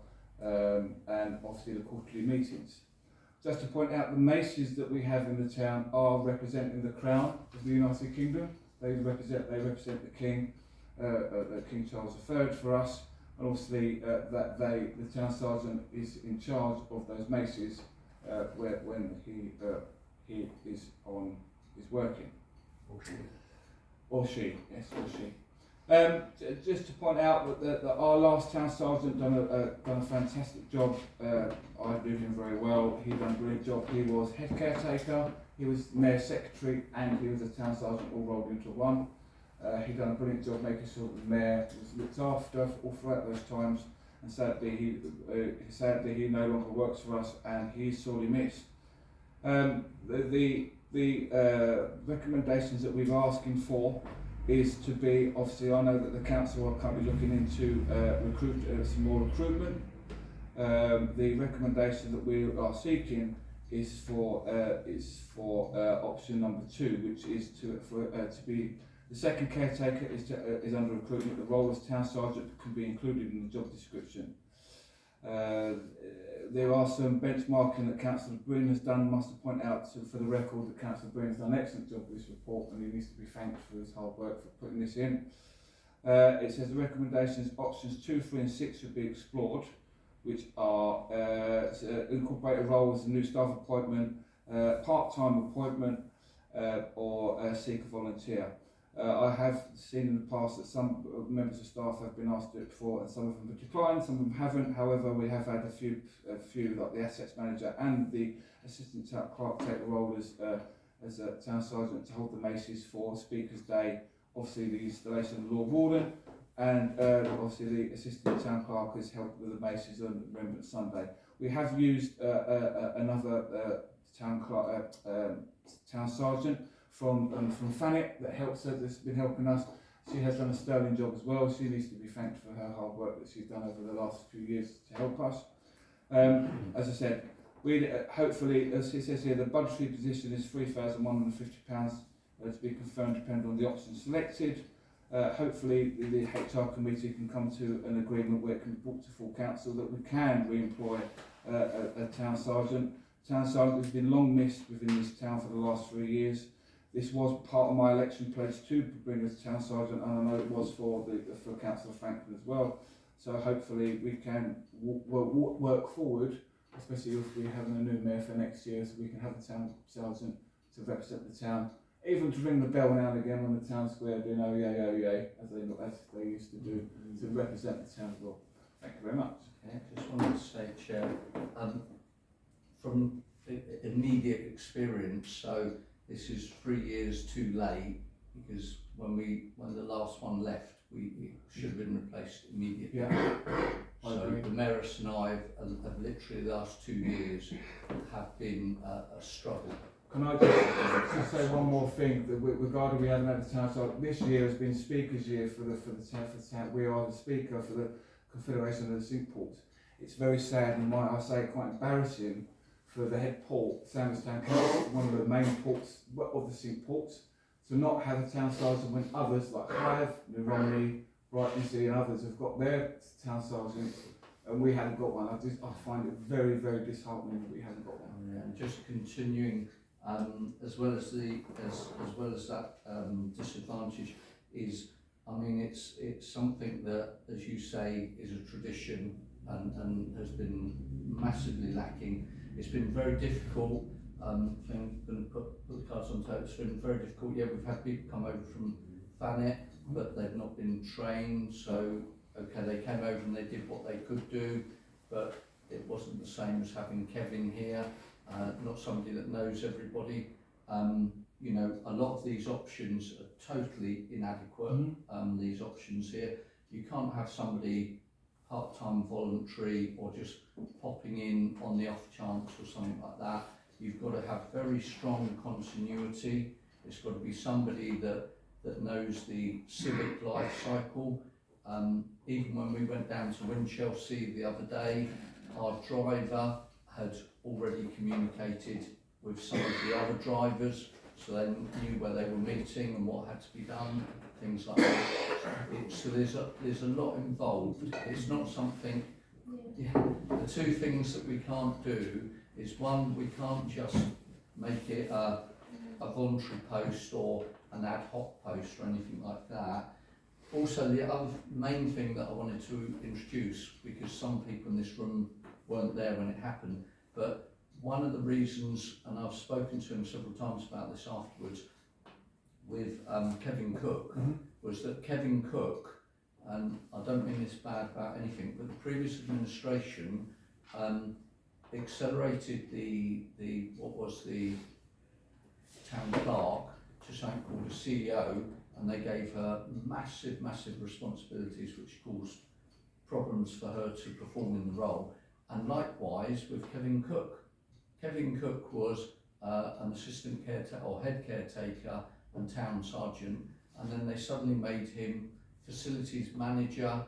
Speaker 7: and obviously the quarterly meetings. Just to point out, the maces that we have in the town are representing the Crown of the United Kingdom. They represent the King, King Charles III for us, and obviously the town sergeant is in charge of those maces when he is working. Or she. Just to point out that our last town sergeant done a fantastic job. I knew him very well. He done a brilliant job. He was head caretaker, he was mayor's secretary, and he was a town sergeant all rolled into one. He done a brilliant job making sure that the mayor was looked after all throughout those times. And sadly, he no longer works for us, and he is sorely missed. The recommendations that we're asking for is to be, obviously I know that the council are currently looking into some more recruitment. The recommendation that we are seeking is for option number 2, which is to be the second caretaker is under recruitment. The role as town sergeant can be included in the job description. There are some benchmarking that Councillor Breen has done. Must point out for the record that Councillor Breen has done an excellent job with this report, and he needs to be thanked for his hard work for putting this in. It says the recommendations options 2, 3 and 6 should be explored, which are incorporate a role as a new staff appointment, part-time appointment, or seek a volunteer. I have seen in the past that some members of staff have been asked to do it before, and some of them have declined, some of them haven't. However, we have had a few like the assets manager and the assistant town clerk take the role as a town sergeant to hold the maces for Speaker's Day, obviously the installation of the Lord Warden, and obviously the assistant town clerk has helped with the maces on Remembrance Sunday. We have used another town sergeant from Thanet that helps her, that's been helping us. She has done a sterling job as well. She needs to be thanked for her hard work that she's done over the last few years to help us. As I said, we hopefully, as it says here, the budgetary position is £3,150 to be confirmed depending on the options selected. Hopefully the HR committee can come to an agreement where it can be brought to full council that we can re-employ a town sergeant. Town sergeant has been long missed within this town for the last 3 years. This was part of my election pledge to bring a town sergeant, and I know it was for Councillor Franklin as well. So hopefully we can work forward, especially if we're having a new mayor for next year, so we can have the town sergeant to represent the town, even to ring the bell now and again on the town square, doing oh yay, as they used to do, to represent the town as well. Thank you very much.
Speaker 3: Okay, just wanted to say, Chair, from immediate experience, so this is 3 years too late, because when the last one left, we should have been replaced immediately.
Speaker 7: Yeah.
Speaker 3: So the mayoress and I have literally the last 2 years have been a struggle.
Speaker 7: Can I just say one more thing? That regarding we haven't had a town sergeant, this year has been Speaker's year for the town. We are the Speaker for the Confederation of the Cinque Ports. It's very sad and I say quite embarrassing for the head port, Sanderstown Council, one of the main ports of the Cinque Ports, to not have a town sergeant when others like Hythe, New Romney, Brightonsea and others have got their town sergeants and we haven't got one. I find it very, very disheartening that we haven't got one.
Speaker 3: Yeah, and just continuing, as well as that disadvantage is, I mean, it's something that, as you say, is a tradition and has been massively lacking. It's been very difficult. I'm going to put the cards on the table. It's been very difficult. Yeah, we've had people come over from Thanet, but they've not been trained. So, okay, they came over and they did what they could do, but it wasn't the same as having Kevin here, not somebody that knows everybody. You know, a lot of these options are totally inadequate. These options here, you can't have somebody part-time voluntary or just popping in on the off chance or something like that. You've got to have very strong continuity. It's got to be somebody that knows the civic life cycle. Even when we went down to Winchelsea the other day, our driver had already communicated with some of the other drivers, so they knew where they were meeting and what had to be done, things like that. So there's a lot involved. It's not something. The two things that we can't do is, one, we can't just make it a voluntary post or an ad hoc post or anything like that. Also, the other main thing that I wanted to introduce, because some people in this room weren't there when it happened, but one of the reasons, and I've spoken to him several times about this afterwards, with Kevin Cook, was that Kevin Cook, and I don't mean this bad about anything, but the previous administration accelerated the what was the town clerk to something called a CEO, and they gave her massive responsibilities which caused problems for her to perform in the role. And likewise with Kevin Cook. Kevin Cook was an assistant caretaker or head caretaker and town sergeant, and then they suddenly made him facilities manager,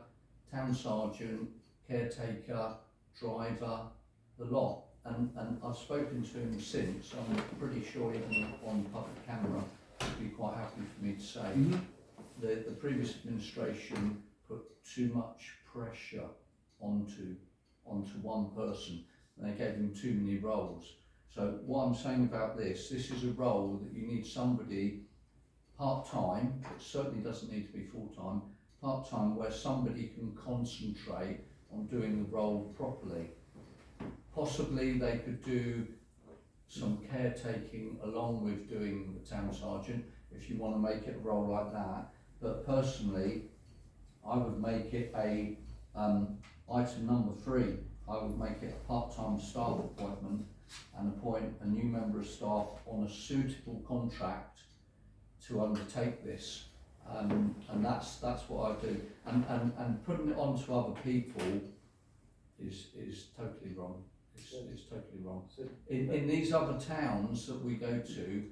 Speaker 3: town sergeant, caretaker, driver, the lot. And I've spoken to him since. I'm pretty sure even on public camera he'd be quite happy for me to say the previous administration put too much pressure onto one person, and they gave him too many roles. So what I'm saying about this is a role that you need somebody part-time, it certainly doesn't need to be full-time, part-time where somebody can concentrate on doing the role properly. Possibly they could do some caretaking along with doing the town sergeant, if you want to make it a role like that. But personally, I would make it a item number 3. I would make it a part-time staff appointment and appoint a new member of staff on a suitable contract to undertake this. And that's what I do. And putting it on to other people is totally wrong. It's totally wrong. In these other towns that we go to,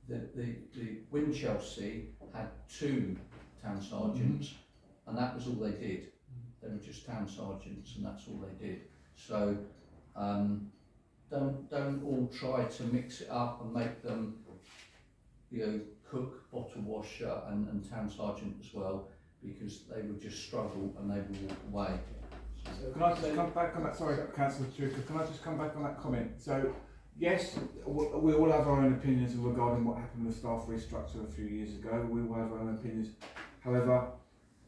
Speaker 3: the Winchelsea had 2 town sergeants, and that was all they did. They were just town sergeants, and that's all they did. So don't all try to mix it up and make them, you know, cook, bottle washer, and town sergeant as well, because they would just struggle and they would walk away.
Speaker 7: So can I just come back on that? Sorry, Councillor Chuka, can I just come back on that comment? So, yes, we all have our own opinions regarding what happened with the staff restructure a few years ago. We all have our own opinions. However,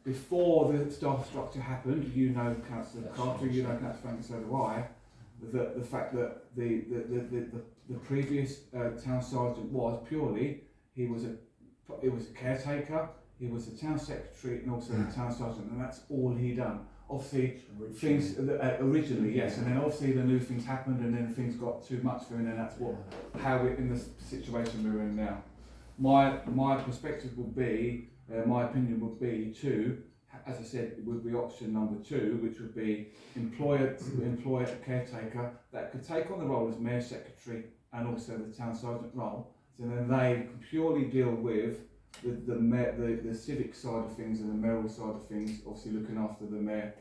Speaker 7: before the staff structure happened, you know, Councillor Carter, you know, Councillor Frank, so do I, that the fact that the previous town sergeant was purely, he was a caretaker, he was the town secretary, and also the town sergeant, and that's all he done. Obviously, things originally, yes, and then obviously the new things happened, and then things got too much for him, and that's how we're in the situation we're in now. My perspective would be, my opinion would be to, as I said, it would be option number 2, which would be employ a caretaker that could take on the role as mayor secretary and also the town sergeant role. So then they can purely deal with the civic side of things and the mayoral side of things, obviously looking after the mayor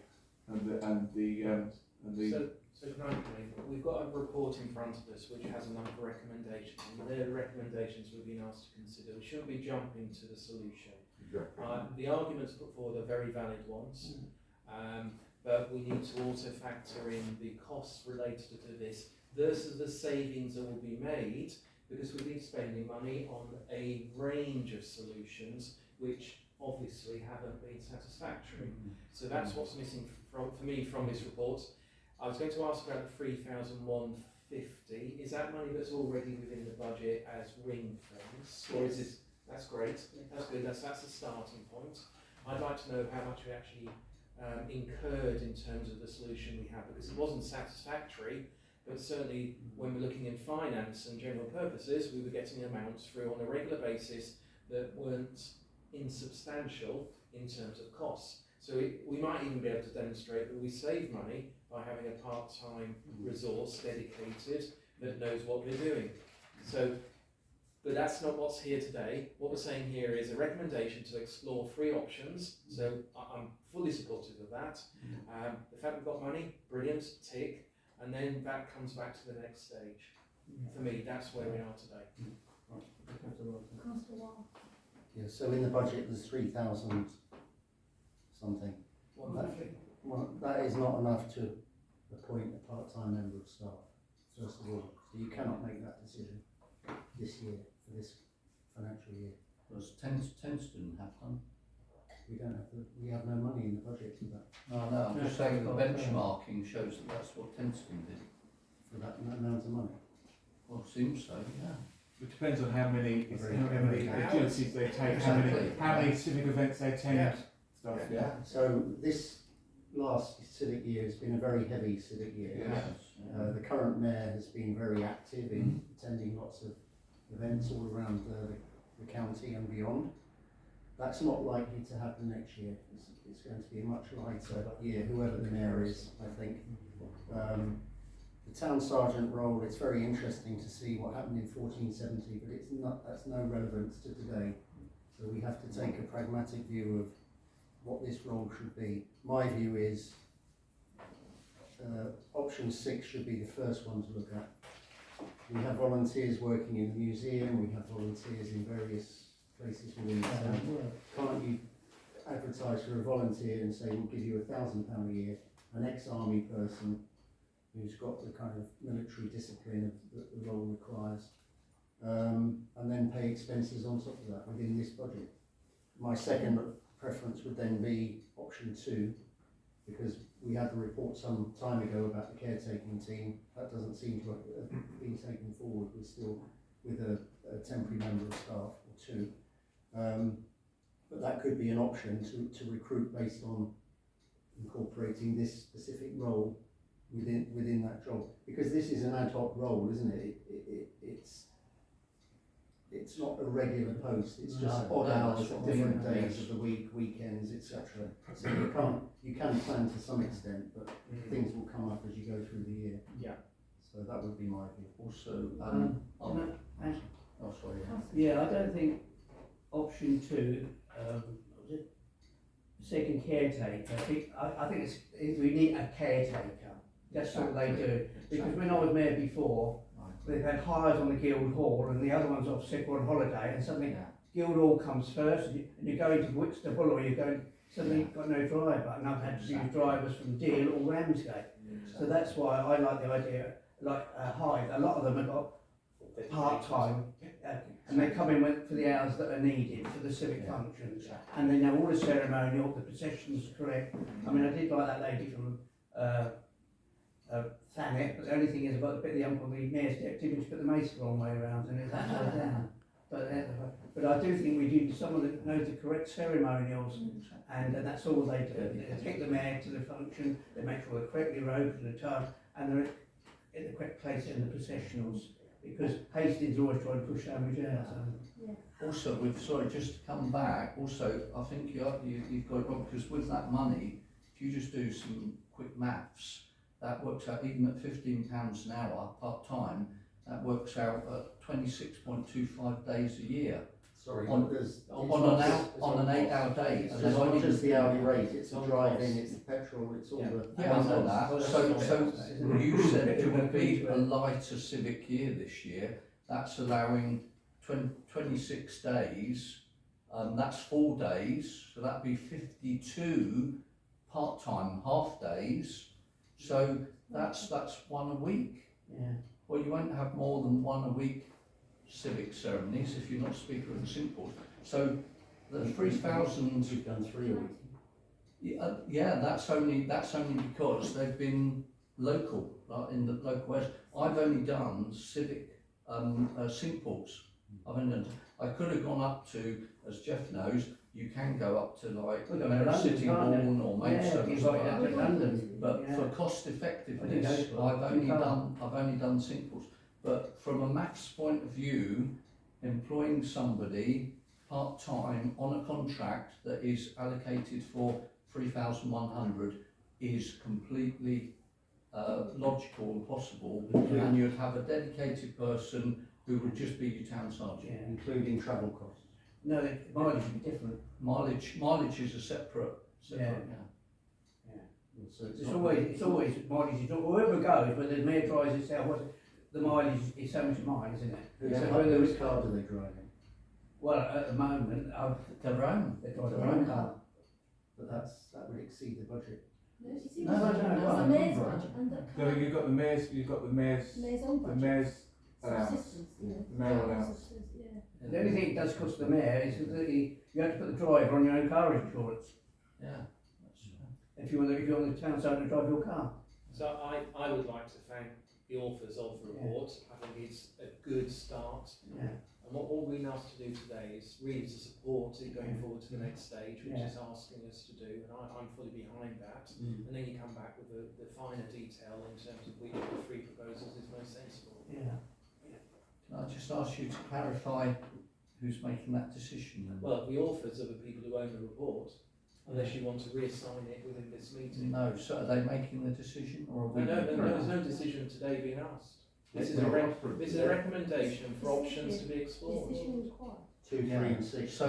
Speaker 7: and the And the,
Speaker 5: So frankly, we've got a report in front of us which has a number of recommendations, and they're the recommendations we've been asked to consider. We shouldn't be jumping to the solution.
Speaker 4: Exactly.
Speaker 5: The arguments put forward are very valid ones, but we need to also factor in the costs related to this versus the savings that will be made, because we've been spending money on a range of solutions which obviously haven't been satisfactory. So that's what's missing for me from this report. I was going to ask about the 3,150. Is that money that's already within the budget as ring fence, or is it? That's great. That's good. That's a starting point. I'd like to know how much we actually incurred in terms of the solution we have, because it wasn't satisfactory. But certainly, when we're looking in finance and general purposes, we were getting amounts through on a regular basis that weren't insubstantial in terms of costs. So we might even be able to demonstrate that we save money by having a part-time resource dedicated that knows what we're doing. So, but that's not what's here today. What we're saying here is a recommendation to explore 3 options. So I'm fully supportive of that. The fact we've got money, brilliant, tick. And then that comes back to the next stage. For me, that's where we are today.
Speaker 1: Councillor Wall.
Speaker 6: Yeah, so in the budget there's 3,000 something. Well, that is not enough to appoint a part-time member of staff, first of all. So you cannot make that decision this year, for this financial year.
Speaker 3: Does Tenston have one?
Speaker 6: We have no money in the budget for that,
Speaker 3: No, I'm just saying the benchmarking shows that that's what Tenston did.
Speaker 6: for that amount of money.
Speaker 3: Well, seems so, yeah.
Speaker 7: it depends on how many
Speaker 5: Hours.
Speaker 7: duties they take,
Speaker 3: Exactly.
Speaker 7: how many civic events they attend,
Speaker 5: Yeah.
Speaker 7: stuff, yeah.
Speaker 6: So this last civic year has been a very heavy civic year.
Speaker 3: Yes.
Speaker 6: The current mayor has been very active in attending lots of events all around the county and beyond. That's not likely to happen next year. It's going to be a much lighter year, whoever the mayor is, I think. The town sergeant role, it's very interesting to see what happened in 1470, but that's no relevance to today. So we have to take a pragmatic view of what this role should be. My view is option 6 should be the first one to look at. We have volunteers working in the museum, we have volunteers in various places within the town. Can't you advertise for a volunteer and say we'll give you £1,000 a year, an ex-army person who's got the kind of military discipline that the role requires, and then pay expenses on top of that within this budget. My second preference would then be option 2, because we had the report some time ago about the caretaking team. That doesn't seem to have been taken forward. We're still with a temporary member of staff or 2. But that could be an option to recruit based on incorporating this specific role within that job, because this is an ad hoc role, isn't it? It's not a regular post. It's just odd hours at different days of the week, weekends, etc. So you can plan to some extent, but things will come up as you go through the year.
Speaker 5: Yeah.
Speaker 6: So that would be my view.
Speaker 3: Also, oh sorry.
Speaker 8: Yeah, I don't think option 2, what was it? Second caretaker. I think we need a caretaker. That's what they do. Because when I was mayor before, they've had hires on the Guildhall and the other one's off sick or on holiday, and suddenly Guildhall comes first, and you go into Whitstable, or suddenly you've got no driver, and I've had to use drivers from Deal or Ramsgate. So that's why I like the idea, like Hyde. A lot of them have got part-time, and they come in for the hours that are needed for the civic functions, and they know all the ceremonial, the processions correct. I mean, I did like that lady from Thanet, but the only thing is about the bit of the uncle, the mayor's deputy, which put the mace the wrong way around and it's upside down. But I do think we need someone that knows the correct ceremonials, and that's all they do. They take the mayor to the function, they make sure they're correctly robed for the time, and they're in the correct place in the processionals, because Hastings always try to push so much out.
Speaker 3: Also, just to come back, also, I think you've got it wrong, because with that money, if you just do some quick maths, that works out, even at £15 an hour part-time, that works out at 26.25 days a year.
Speaker 6: Sorry,
Speaker 3: On-
Speaker 6: but there's,
Speaker 3: on an 8-hour day.
Speaker 6: it's
Speaker 3: And they've
Speaker 6: not
Speaker 3: only
Speaker 6: just the hourly rate, it's the
Speaker 5: on
Speaker 6: driving,
Speaker 5: costs.
Speaker 6: it's the petrol, it's all
Speaker 5: Yeah.
Speaker 6: the.
Speaker 3: Yeah, I know that. So you said it would be a lighter civic year this year. That's allowing 26 days. That's 4 days, so that'd be 52 part-time half days. So that's one a week.
Speaker 8: Yeah.
Speaker 3: Well, you won't have more than one a week civic ceremonies if you're not Speaker of the St Paul's. So the 3,000.
Speaker 6: We've done 3 a week.
Speaker 3: Yeah, that's only because they've been local, like in the local areas. I've only done civic St Paul's. I could have gone up to, as Jeff knows, you can go up to like
Speaker 8: Well, London,
Speaker 3: City
Speaker 8: can't you?
Speaker 3: Hall or
Speaker 8: Yeah,
Speaker 3: Maidstone or
Speaker 8: you've
Speaker 3: something
Speaker 8: got
Speaker 3: like
Speaker 8: it
Speaker 3: that.
Speaker 8: in London.
Speaker 3: But
Speaker 8: Yeah.
Speaker 3: for cost effectiveness,
Speaker 8: Well, you go
Speaker 3: I've only done St Paul's. But from a maths point of view, employing somebody part-time on a contract that is allocated for 3,100 is completely logical and possible, and you'd have a dedicated person who would just be your town sergeant.
Speaker 8: Yeah.
Speaker 6: Including travel costs.
Speaker 8: No, the mileage would be different.
Speaker 3: Mileage is a separate.
Speaker 8: Yeah.
Speaker 6: So
Speaker 8: It's always mileage, whoever goes, but the mayor drives itself, the mileage is so much mine, isn't it?
Speaker 6: Whose
Speaker 8: So
Speaker 6: car,
Speaker 8: whether
Speaker 6: whose
Speaker 8: it's,
Speaker 6: car do they drive in?
Speaker 8: well, at the moment,
Speaker 3: Their own.
Speaker 8: they drive
Speaker 6: Their
Speaker 8: their own car.
Speaker 6: But that would exceed the budget.
Speaker 1: No, you see,
Speaker 3: No,
Speaker 1: it's
Speaker 3: no,
Speaker 1: the mayor's
Speaker 6: right.
Speaker 1: budget and the
Speaker 7: So you've got the mayor's
Speaker 1: own
Speaker 7: the
Speaker 1: budget.
Speaker 7: mayor's allowance.
Speaker 1: Subsistence, you know.
Speaker 7: The mayor allowance.
Speaker 1: Subsistence, yeah.
Speaker 8: The only thing it does cost the mayor is that you have to put the driver on your own car insurance,
Speaker 3: Yeah.
Speaker 8: if you're the town sergeant to drive your car.
Speaker 5: So I would like to thank the authors of the report. I think it's a good start.
Speaker 8: Yeah.
Speaker 5: And what all we've been asked to do today is really to support it going forward to the next stage, which
Speaker 8: Yeah.
Speaker 5: is asking us to do, and I'm fully behind that. And then you come back with the finer detail in terms of which of the 3 proposals is most sensible.
Speaker 8: Yeah.
Speaker 3: Can I just ask you to clarify who's making that decision then?
Speaker 5: Well, the authors are the people who own the report, unless you want to reassign it within this meeting.
Speaker 3: No, so are they making the decision or are we?
Speaker 5: No,
Speaker 3: making
Speaker 5: there's
Speaker 3: it?
Speaker 5: no decision today being asked. This is
Speaker 4: No,
Speaker 5: a recommendation for options to be explored.
Speaker 1: Decision required.
Speaker 6: 2, 3 and 6.
Speaker 3: So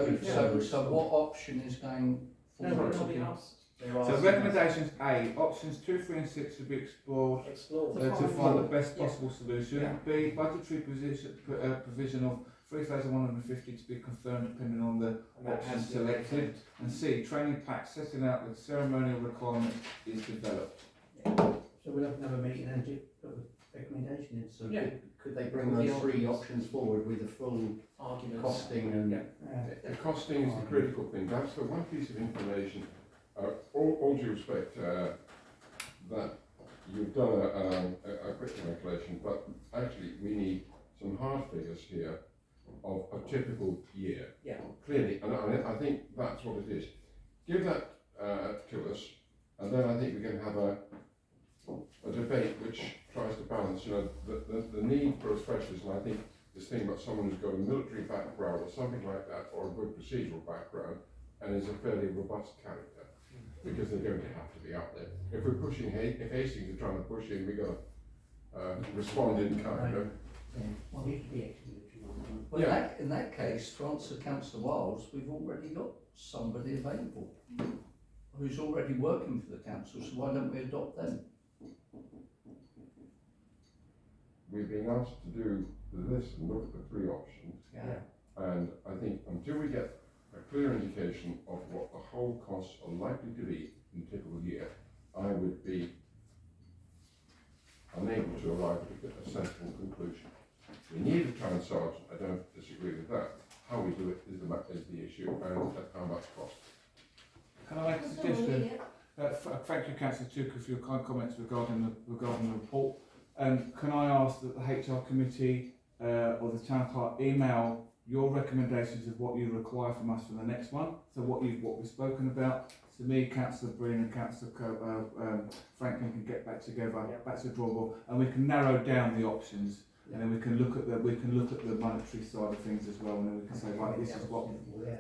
Speaker 3: what option is going
Speaker 5: No,
Speaker 3: forward?
Speaker 5: we're not being asked. They're
Speaker 7: So
Speaker 5: asking
Speaker 7: recommendations A, options 2, 3 and 6 should be explored
Speaker 5: us. Explore.
Speaker 7: to find the best possible solution.
Speaker 5: Yeah.
Speaker 7: B, budgetary provision of 3,150 to be confirmed depending on the
Speaker 5: And that
Speaker 7: options
Speaker 5: has to be
Speaker 7: selected. And C, training pack setting out the ceremonial requirements is developed.
Speaker 8: So we'll have another meeting and put a recommendation in.
Speaker 6: So
Speaker 5: Yeah.
Speaker 6: could they bring
Speaker 5: With
Speaker 6: those
Speaker 5: the
Speaker 6: 3 options forward with the full
Speaker 5: Arguments.
Speaker 6: costing and?
Speaker 5: Yeah.
Speaker 4: The costing is the critical thing. That's the one piece of information, all due respect, that you've done a quick calculation, but actually we need some hard figures here of a typical year.
Speaker 5: Yeah.
Speaker 4: Clearly, and I think that's what it is. Give that to us, and then I think we can have a debate which tries to balance, the need for a specialist, and I think this thing about someone who's got a military background or something like that, or a good procedural background, and is a fairly robust character, because they're going to have to be out there. If we're pushing, if Hastings are trying to push in, we've got to respond in kind,
Speaker 8: Well, it should be ex-military.
Speaker 3: Well,
Speaker 4: Yeah.
Speaker 3: in that case, to answer Councillor Wiles, we've already got somebody available who's already working for the council, so why don't we adopt them?
Speaker 4: We've been asked to do this and look at the 3 options, and I think until we get a clear indication of what the whole costs are likely to be in a typical year, I would be unable to arrive at a sensible conclusion. We need a town sergeant, I don't disagree with that. How we do it is the issue, and at how much cost.
Speaker 7: Can I make a suggestion? Thank you, Councillor Tucker, for your kind comments regarding the report. Can I ask that the HR committee or the town clerk email your recommendations of what you require from us for the next one? So what we've spoken about. To me, Councillor Breen and Councillor Franklin can get back together, back to the drawing board, and we can narrow down the options. And then we can look at the monetary side of things as well, and then we can say, right, this is what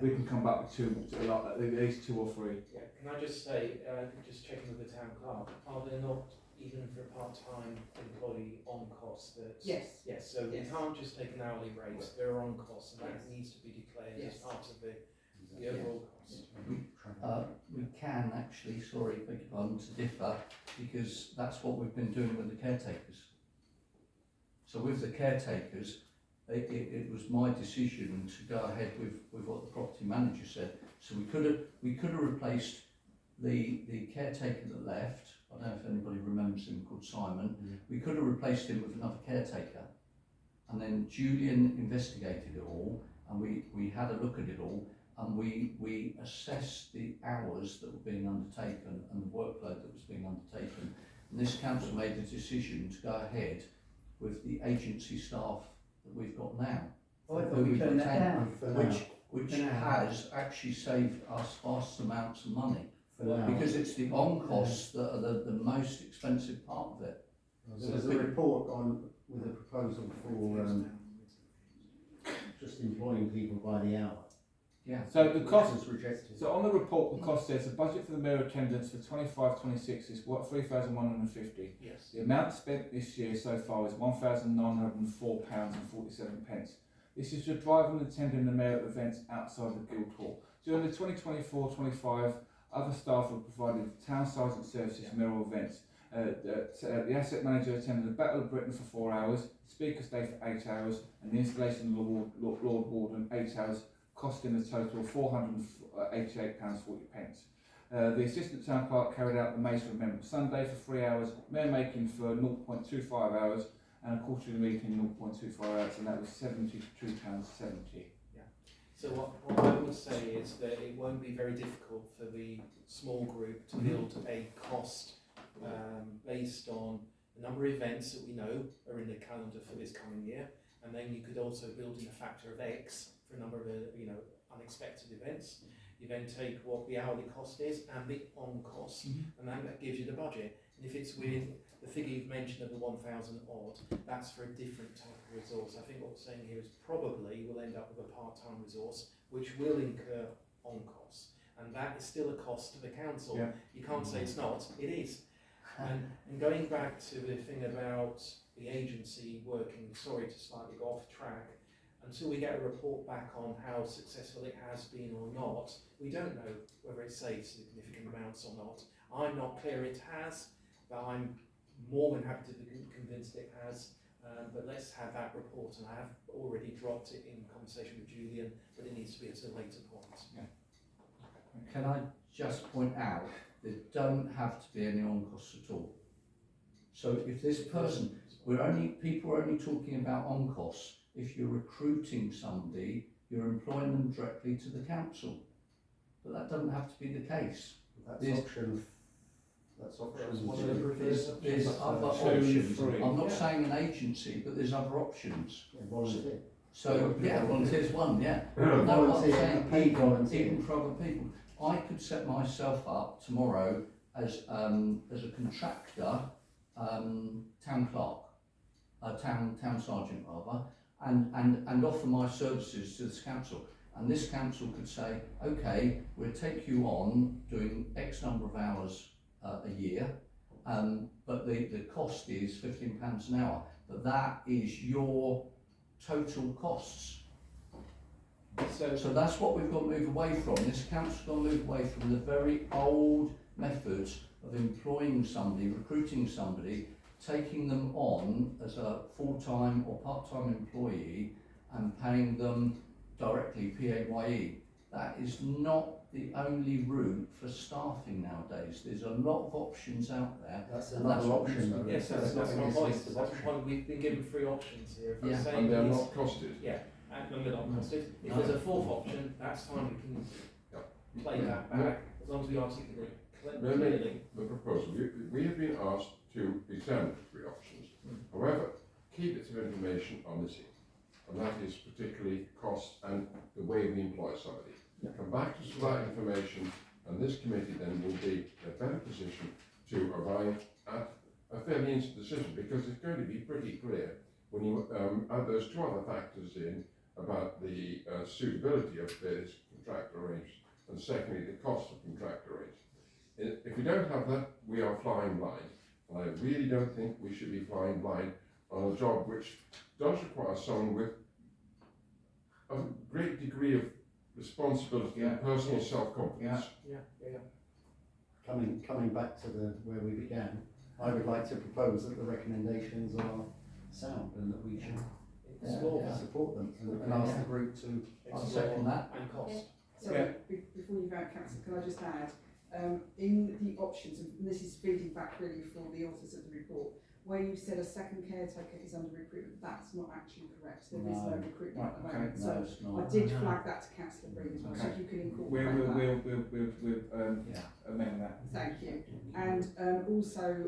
Speaker 7: we can come back with at least 2 or 3.
Speaker 5: Yeah. Can I just say, just checking with the town clerk, are there not even for a part-time employee on cost that's...
Speaker 2: Yes.
Speaker 5: Yes, so we
Speaker 2: Yes.
Speaker 5: can't just take an hourly rate, there are on costs, and that
Speaker 2: Yes.
Speaker 5: needs to be declared as
Speaker 2: Yes.
Speaker 5: part of the overall cost.
Speaker 3: We can actually, sorry, beg your pardon, to differ, because that's what we've been doing with the caretakers. So with the caretakers, it was my decision to go ahead with what the property manager said. So we could have replaced the caretaker that left. I don't know if anybody remembers him, called Simon. We could have replaced him with another caretaker, and then Julian investigated it all, and we had a look at it all, and we assessed the hours that were being undertaken and the workload that was being undertaken. And this council made a decision to go ahead with the agency staff that we've got now.
Speaker 8: I thought we turned that down.
Speaker 3: Which
Speaker 8: For now.
Speaker 3: has actually saved us vast amounts of money.
Speaker 6: For now.
Speaker 3: Because it's the on costs that are the most expensive part of it.
Speaker 6: There was a report on with a proposal for just employing people by the hour.
Speaker 3: Yeah.
Speaker 7: So the
Speaker 6: Which
Speaker 7: cost,
Speaker 6: was rejected.
Speaker 7: so on the report, the cost says the budget for the mayor attendance for 25-26 is what, 3,150.
Speaker 5: Yes.
Speaker 7: The amount spent this year so far is £1,904.47. This is to drive and attending the mayor events outside the Guildhall. During the 2024-25, other staff have provided town sergeant services for mayoral events. The asset manager attended the Battle of Britain for 4 hours, Speaker's Day for 8 hours, and the installation of the Lord Warden 8 hours, costing a total of £488.40. The assistant town clerk carried out the Mace Remembrance Sunday for 3 hours, mayor making for 0.25 hours, and a quarterly meeting 0.25 hours, and that was £72.70.
Speaker 5: So what I would say is that it won't be very difficult for the small group to build a cost based on the number of events that we know are in the calendar for this coming year, and then you could also build in a factor of X for a number of unexpected events. You then take what the hourly cost is and the on cost, and then that gives you the budget. And if it's with the figure you've mentioned of the 1,000 odd, that's for a different type of resource. I think what we're saying here is probably we'll end up with a part-time resource which will incur on costs, and that is still a cost to the council.
Speaker 7: Yeah.
Speaker 5: You can't say it's not, it is. And going back to the thing about the agency working, sorry to slightly go off track, until we get a report back on how successful it has been or not, we don't know whether it saves significant amounts or not. I'm not clear it has, but I'm more than happy to be convinced it has. But let's have that report, and I have already dropped it in conversation with Julian, but it needs to be at a later point.
Speaker 3: Can I just point out, there don't have to be any on costs at all. So if this person, people are only talking about on costs if you're recruiting somebody, you're employing them directly to the council. But that doesn't have to be the case.
Speaker 6: That's
Speaker 3: There's-
Speaker 6: option. That's option.
Speaker 3: There's other options. I'm not saying an agency, but there's other options.
Speaker 6: Yeah, volunteer.
Speaker 3: So yeah, volunteers one, yeah. No, I'm
Speaker 6: Volunteer,
Speaker 3: saying
Speaker 6: paid
Speaker 3: even
Speaker 6: volunteer.
Speaker 3: for other people. I could set myself up tomorrow as a contractor, town clerk, town sergeant rather, and offer my services to this council. And this council could say, okay, we'll take you on doing X number of hours a year, but the cost is £15 an hour. But that is your total costs. So that's what we've got to move away from. This council's got to move away from the very old methods of employing somebody, recruiting somebody, taking them on as a full-time or part-time employee and paying them directly, PAYE. That is not the only route for staffing nowadays. There's a lot of options out there.
Speaker 6: That's
Speaker 3: and
Speaker 6: another
Speaker 3: what
Speaker 6: option
Speaker 3: we-
Speaker 6: though.
Speaker 5: Yes, that's
Speaker 6: not
Speaker 5: my
Speaker 6: an
Speaker 5: point.
Speaker 6: existing
Speaker 5: That's my
Speaker 6: option.
Speaker 5: point. We've been given 3 options here. If we're
Speaker 3: Yeah.
Speaker 5: saying
Speaker 4: And they're
Speaker 5: it's-
Speaker 4: not costed.
Speaker 5: Yeah, and they're not costed. If there's a 4th option, that's fine. We can play that back as long as we articulate clearly.
Speaker 4: The proposal, we have been asked to examine the 3 options. However, key bits of information are missing, and that is particularly costs and the way we employ somebody. Come back to us with that information, and this committee then will be in a better position to arrive at a fairly instant decision, because it's going to be pretty clear when you add those 2 other factors in about the suitability of this contract arranged, and secondly the cost of contract arranged. If we don't have that, we are flying blind, And I really don't think we should be flying blind on a job which does require someone with a great degree of responsibility and personal self-confidence.
Speaker 6: Coming back to where we began, I would like to propose that the recommendations are sound and that we should support them and ask the group to.
Speaker 3: I'll second that.
Speaker 5: And cost.
Speaker 2: Sorry, before you vote, Councillor, can I just add, in the options, and this is feeding back really for the authors of the report, where you said a second caretaker is under recruitment, that's not actually correct. There is no recruitment at the moment.
Speaker 3: No,
Speaker 2: So
Speaker 3: it's not.
Speaker 2: I did flag that to Councillor Breen as well, so if you can incorporate that.
Speaker 7: We'll amend that.
Speaker 2: Thank you. And also,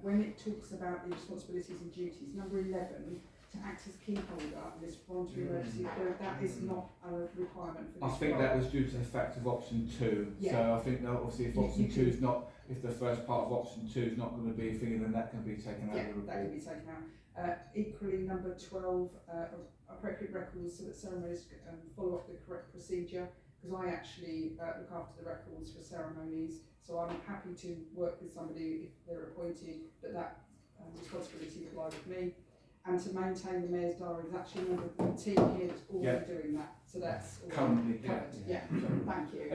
Speaker 2: when it talks about the responsibilities and duties, number 11, to act as key holder in this voluntary emergency, that is not a requirement for
Speaker 7: I
Speaker 2: this
Speaker 7: think
Speaker 2: role.
Speaker 7: that was due to the fact of option 2.
Speaker 2: Yeah.
Speaker 7: So I think that obviously if
Speaker 2: You
Speaker 7: option
Speaker 2: can-
Speaker 7: 2 is not, if the first part of option 2 is not going to be a thing, then that can be taken out
Speaker 2: Yeah,
Speaker 7: of the
Speaker 2: that can
Speaker 7: report.
Speaker 2: be taken out. Equally, number 12, appropriate records so that ceremonies follow up the correct procedure, because I actually look after the records for ceremonies, so I'm happy to work with somebody if they're appointed, but that responsibility would lie with me. And to maintain the mayor's diary, there's actually another team here that's already doing that, so that's already
Speaker 7: Currently,
Speaker 2: covered.
Speaker 7: yeah.
Speaker 2: Thank you.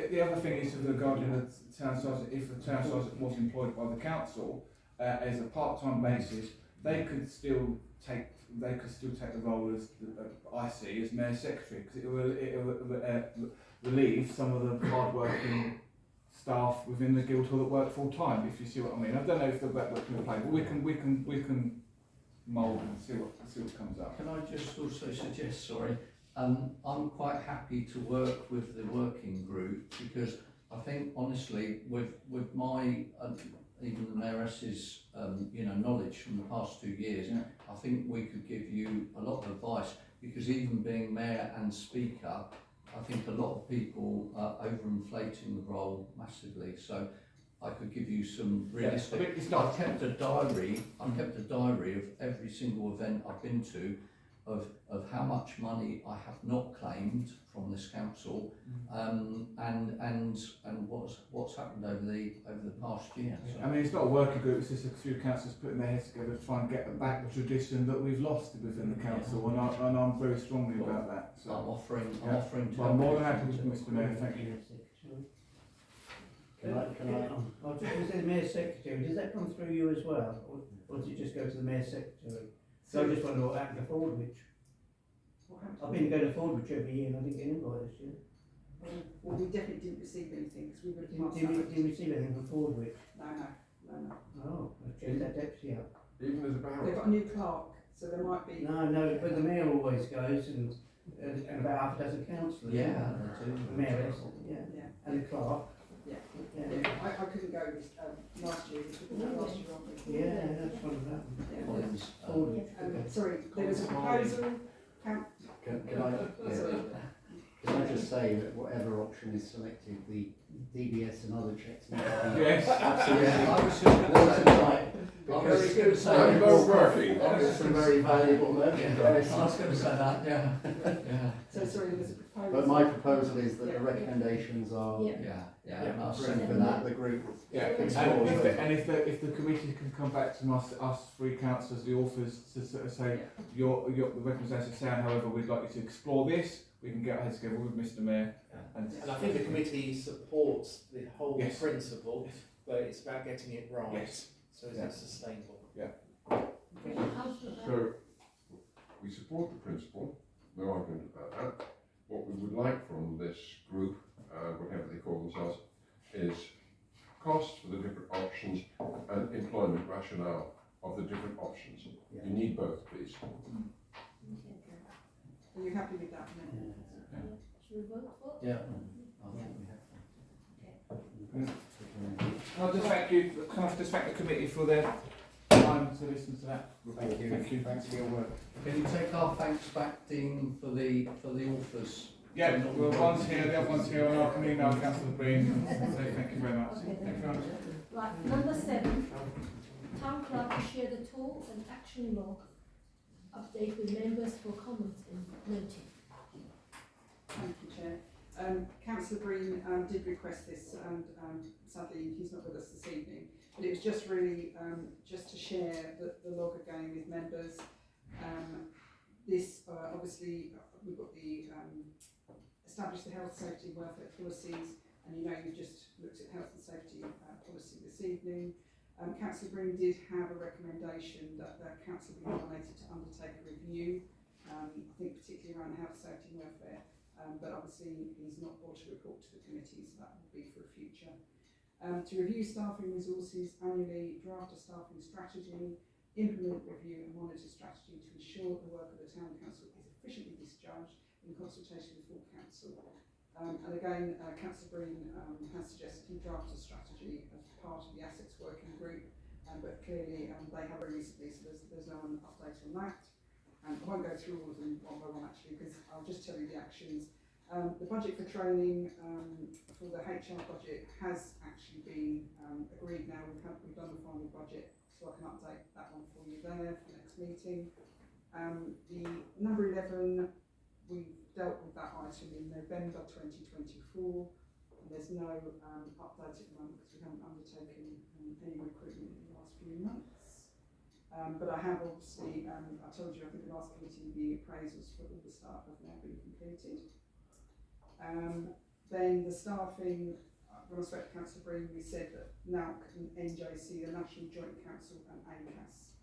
Speaker 7: The other thing is regarding the town sergeant, if the town sergeant was employed by the council as a part-time basis, they could still take the role as I see as mayor secretary, because it will relieve some of the hard-working staff within the Guildhall that work full-time. If you see what I mean, I don't know if the work's going to play, but we can mould and see what comes up.
Speaker 3: Can I just also suggest, I'm quite happy to work with the working group, because I think honestly with my even the mayoress's knowledge from the past 2 years,
Speaker 7: Yeah.
Speaker 3: I think we could give you a lot of advice, because even being mayor and speaker, I think a lot of people are overinflating the role massively. So I could give you some realistic.
Speaker 7: Yeah, it's not.
Speaker 3: I've kept a diary of every single event I've been to, of how much money I have not claimed from this council, and what's happened over the past year. So.
Speaker 7: I mean, it's not a working group, it's just a few councillors putting their heads together to try and get back the tradition that we've lost within the council, and I'm very strongly about that. So
Speaker 3: I'm offering to
Speaker 7: well, I'm more than happy with Mr Mayor, thank you.
Speaker 6: Can I?
Speaker 8: I was just going to say the mayor's secretary, does that come through you as well, or does it just go to the mayor's secretary? So I just wonder what happened to Fordwich. I've been going to Fordwich every year and I didn't get an invite this year.
Speaker 2: Well, we definitely didn't receive anything, because we would have passed
Speaker 8: Did you receive anything from Fordwich?
Speaker 2: No.
Speaker 8: Oh, I've changed that deputy up.
Speaker 4: Even as a
Speaker 2: They've
Speaker 4: ballot.
Speaker 2: got a new clerk, so there might be.
Speaker 8: No, but the mayor always goes and about half a dozen councillors.
Speaker 3: Yeah,
Speaker 8: The mayoress, yeah, and the clerk.
Speaker 2: Yeah.
Speaker 8: Yeah,
Speaker 2: I couldn't go last year, we took that last year, aren't we?
Speaker 8: yeah, that's one of that.
Speaker 3: Collins,
Speaker 8: Fordwich.
Speaker 2: Sorry, there was a proposal,
Speaker 6: Can I just say that whatever option is selected, the DBS and other checks need to be
Speaker 7: Yes.
Speaker 6: absolutely
Speaker 3: I was just going to say that. I was going to say
Speaker 4: They're both working.
Speaker 6: There's some very valuable merchandise.
Speaker 3: I was going to say that. Yeah.
Speaker 2: so sorry, there was a proposal.
Speaker 6: But my proposal is that the recommendations are
Speaker 1: Yeah.
Speaker 3: Yeah. I'll
Speaker 6: bring
Speaker 3: second
Speaker 6: for that, the group.
Speaker 7: Yeah,
Speaker 6: Explore
Speaker 7: and if the committee can come back to us three councillors, the authors, to sort of say your the recommendations sound, however, we'd like you to explore this. We can get our heads together with Mr Mayor.
Speaker 5: And I think the committee supports the whole
Speaker 7: Yes.
Speaker 5: principle,
Speaker 7: Yes.
Speaker 5: but it's about getting it right.
Speaker 7: Yes.
Speaker 5: So is
Speaker 7: Yeah.
Speaker 5: it sustainable?
Speaker 4: So, we support the principle, no argument about that. What we would like from this group, whatever they call themselves, is cost for the different options and employment rationale of the different options. You need both, please.
Speaker 2: Are you happy with that?
Speaker 1: Should we vote for?
Speaker 3: Yeah.
Speaker 7: I'll just thank you. Can I just thank the committee for their time to listen to that report?
Speaker 6: Thank you.
Speaker 7: Thank you.
Speaker 6: Thanks for your work.
Speaker 3: Can you take our thanks back, Dean, for the authors?
Speaker 7: Yeah, well, one's here, the other one's here, and I can email Councillor Breen and say thank you very much.
Speaker 1: Okay,
Speaker 7: Thank you very much.
Speaker 1: Right, number 7, town clerk to share the tool and action log update with members for comments and noting.
Speaker 2: Thank you, Chair. Councillor Green did request this, and sadly he's not with us this evening. But it was just really just to share the log again with members. This obviously we've got the establish the health, safety and welfare policies, and you know you've just looked at health and safety policy this evening. Councillor Green did have a recommendation that the council be nominated to undertake a review, I think particularly around health, safety and welfare, but obviously he's not brought a report to the committee, so that will be for a future. To review staffing resources annually, draft a staffing strategy, implement, review and monitor strategy to ensure the work of the town council is efficiently discharged in consultation with full council. And again, Councillor Green has suggested he draft a strategy as part of the assets working group, but clearly they have very recently, so there's no update on that. I won't go through all of them one by one actually, because I'll just tell you the actions. The budget for training for the HR budget has actually been agreed now. We've done the final budget, so I can update that one for you there for the next meeting. The number 11, we dealt with that item in November 2024, and there's no update at the moment because we haven't undertaken any recruitment in the last few months. But I have obviously, I told you I think the last committee, the appraisals for all the staff have now been completed. Then the staffing, when I spoke to Councillor Breen, we said that NALC and NJC, the National Joint Council and ACAS,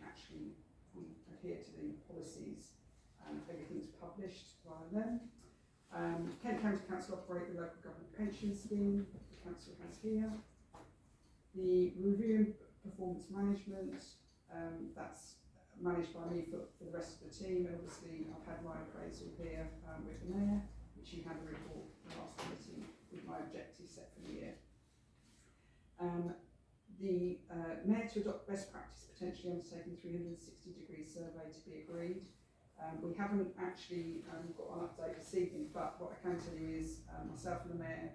Speaker 2: actually we adhere to the policies and everything's published via them. Kent County Council operate the local government pension scheme, the council has here. The review and performance management, that's managed by me for the rest of the team, and obviously I've had my appraisal here with the Mayor, which you had a report from the last committee with my objectives set for the year. The Mayor to adopt best practice potentially undertaking 360-degree survey to be agreed. We haven't actually got an update this evening, but what I can tell you is myself and the Mayor,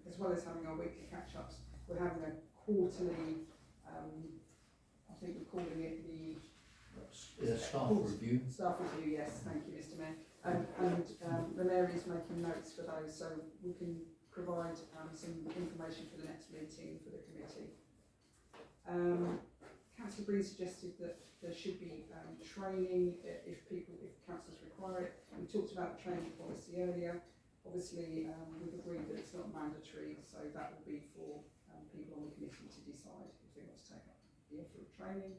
Speaker 2: as well as having our weekly catch-ups, we're having a quarterly, I think we're calling it the
Speaker 3: staff review.
Speaker 2: Staff review, yes, thank you, Mr. Mayor. And the Mayor is making notes for those, so we can provide some information for the next meeting for the committee. Councillor Breen suggested that there should be training if councillors require it. We talked about the training policy earlier. Obviously, we've agreed that it's not mandatory, so that will be for people on the committee to decide if they want to take up the offer of training.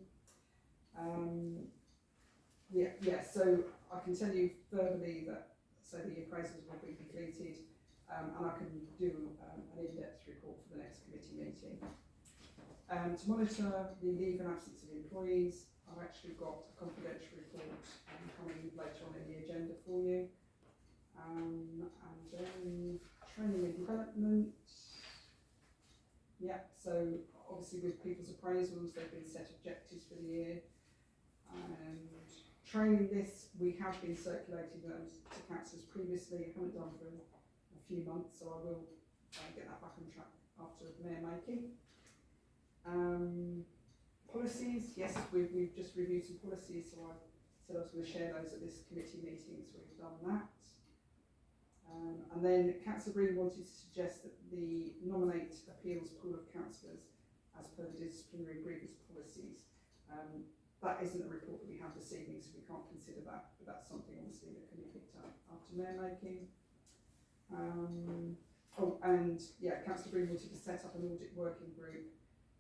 Speaker 2: So I can tell you verbally that the appraisals will be completed, and I can do an in-depth report for the next committee meeting. To monitor the leave and absence of employees, I've actually got a confidential report coming later on in the agenda for you. And then training and development. Yeah, so obviously with people's appraisals, they've been set objectives for the year. And training lists, we have been circulating those to councillors previously. I haven't done for a few months, so I will get that back on track after Mayor making. Policies, yes, we've just reviewed some policies, so I said I was going to share those at this committee meeting, so we've done that. And then Councillor Green wanted to suggest that the nominate appeals pool of councillors as per the disciplinary grievance policies. That isn't a report that we have this evening, so we can't consider that, but that's something obviously that can be picked up after Mayor making. Councillor Green wanted to set up an audit working group.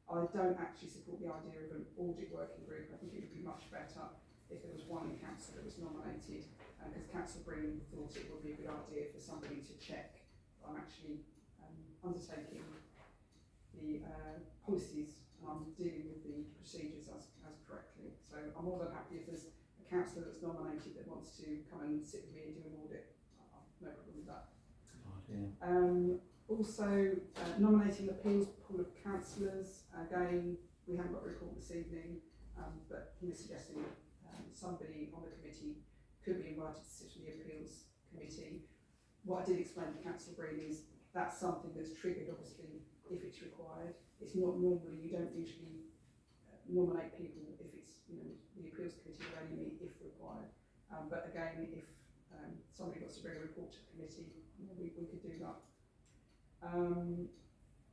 Speaker 2: I don't actually support the idea of an audit working group. I think it would be much better if there was one councillor that was nominated, because Councillor Breen thought it would be a good idea for somebody to check that I'm actually undertaking the policies and I'm dealing with the procedures as correctly. So I'm more than happy if there's a councillor that's nominated that wants to come and sit with me and do an audit. No problem with that. Also, nominating appeals pool of councillors. Again, we haven't got a report this evening, but he was suggesting somebody on the committee could be invited to sit in the appeals committee. What I did explain to Councillor Breen is that's something that's triggered, obviously, if it's required. It's not normally, you don't usually nominate people if it's, the appeals committee will only meet if required. But again, if somebody wants to bring a report to the committee, you know, we could do that.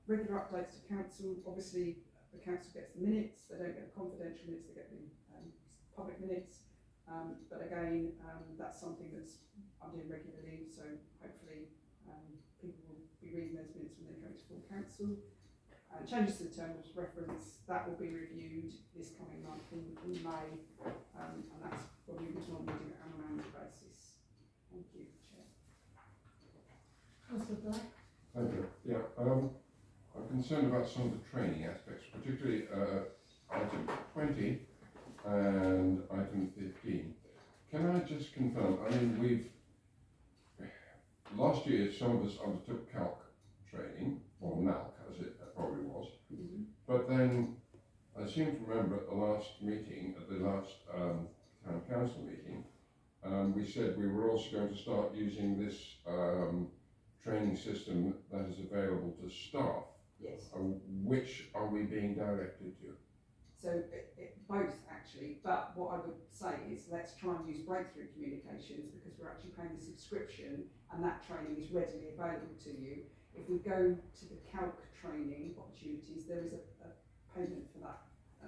Speaker 2: Regular updates to council, obviously the council gets the minutes, they don't get the confidential minutes, they get the public minutes. But again, that's something that's I'm doing regularly, so hopefully people will be reading those minutes when they're going to full council. Changes to the terms of reference, that will be reviewed this coming month in May, and that's what we would normally do on an annual basis. Thank you, Chair.
Speaker 1: Councillor Black?
Speaker 4: Thank you. Yeah, I'm concerned about some of the training aspects, particularly item 20 and item 15. Can I just confirm, I mean, last year some of us undertook calc training, or NALC as it probably was, but then I seem to remember at the last meeting, at the last town council meeting, we said we were also going to start using this training system that is available to staff.
Speaker 2: Yes.
Speaker 4: Which are we being directed to?
Speaker 2: So both actually, but what I would say is let's try and use breakthrough communications because we're actually paying the subscription and that training is readily available to you. If we go to the calc training opportunities, there is a payment for that.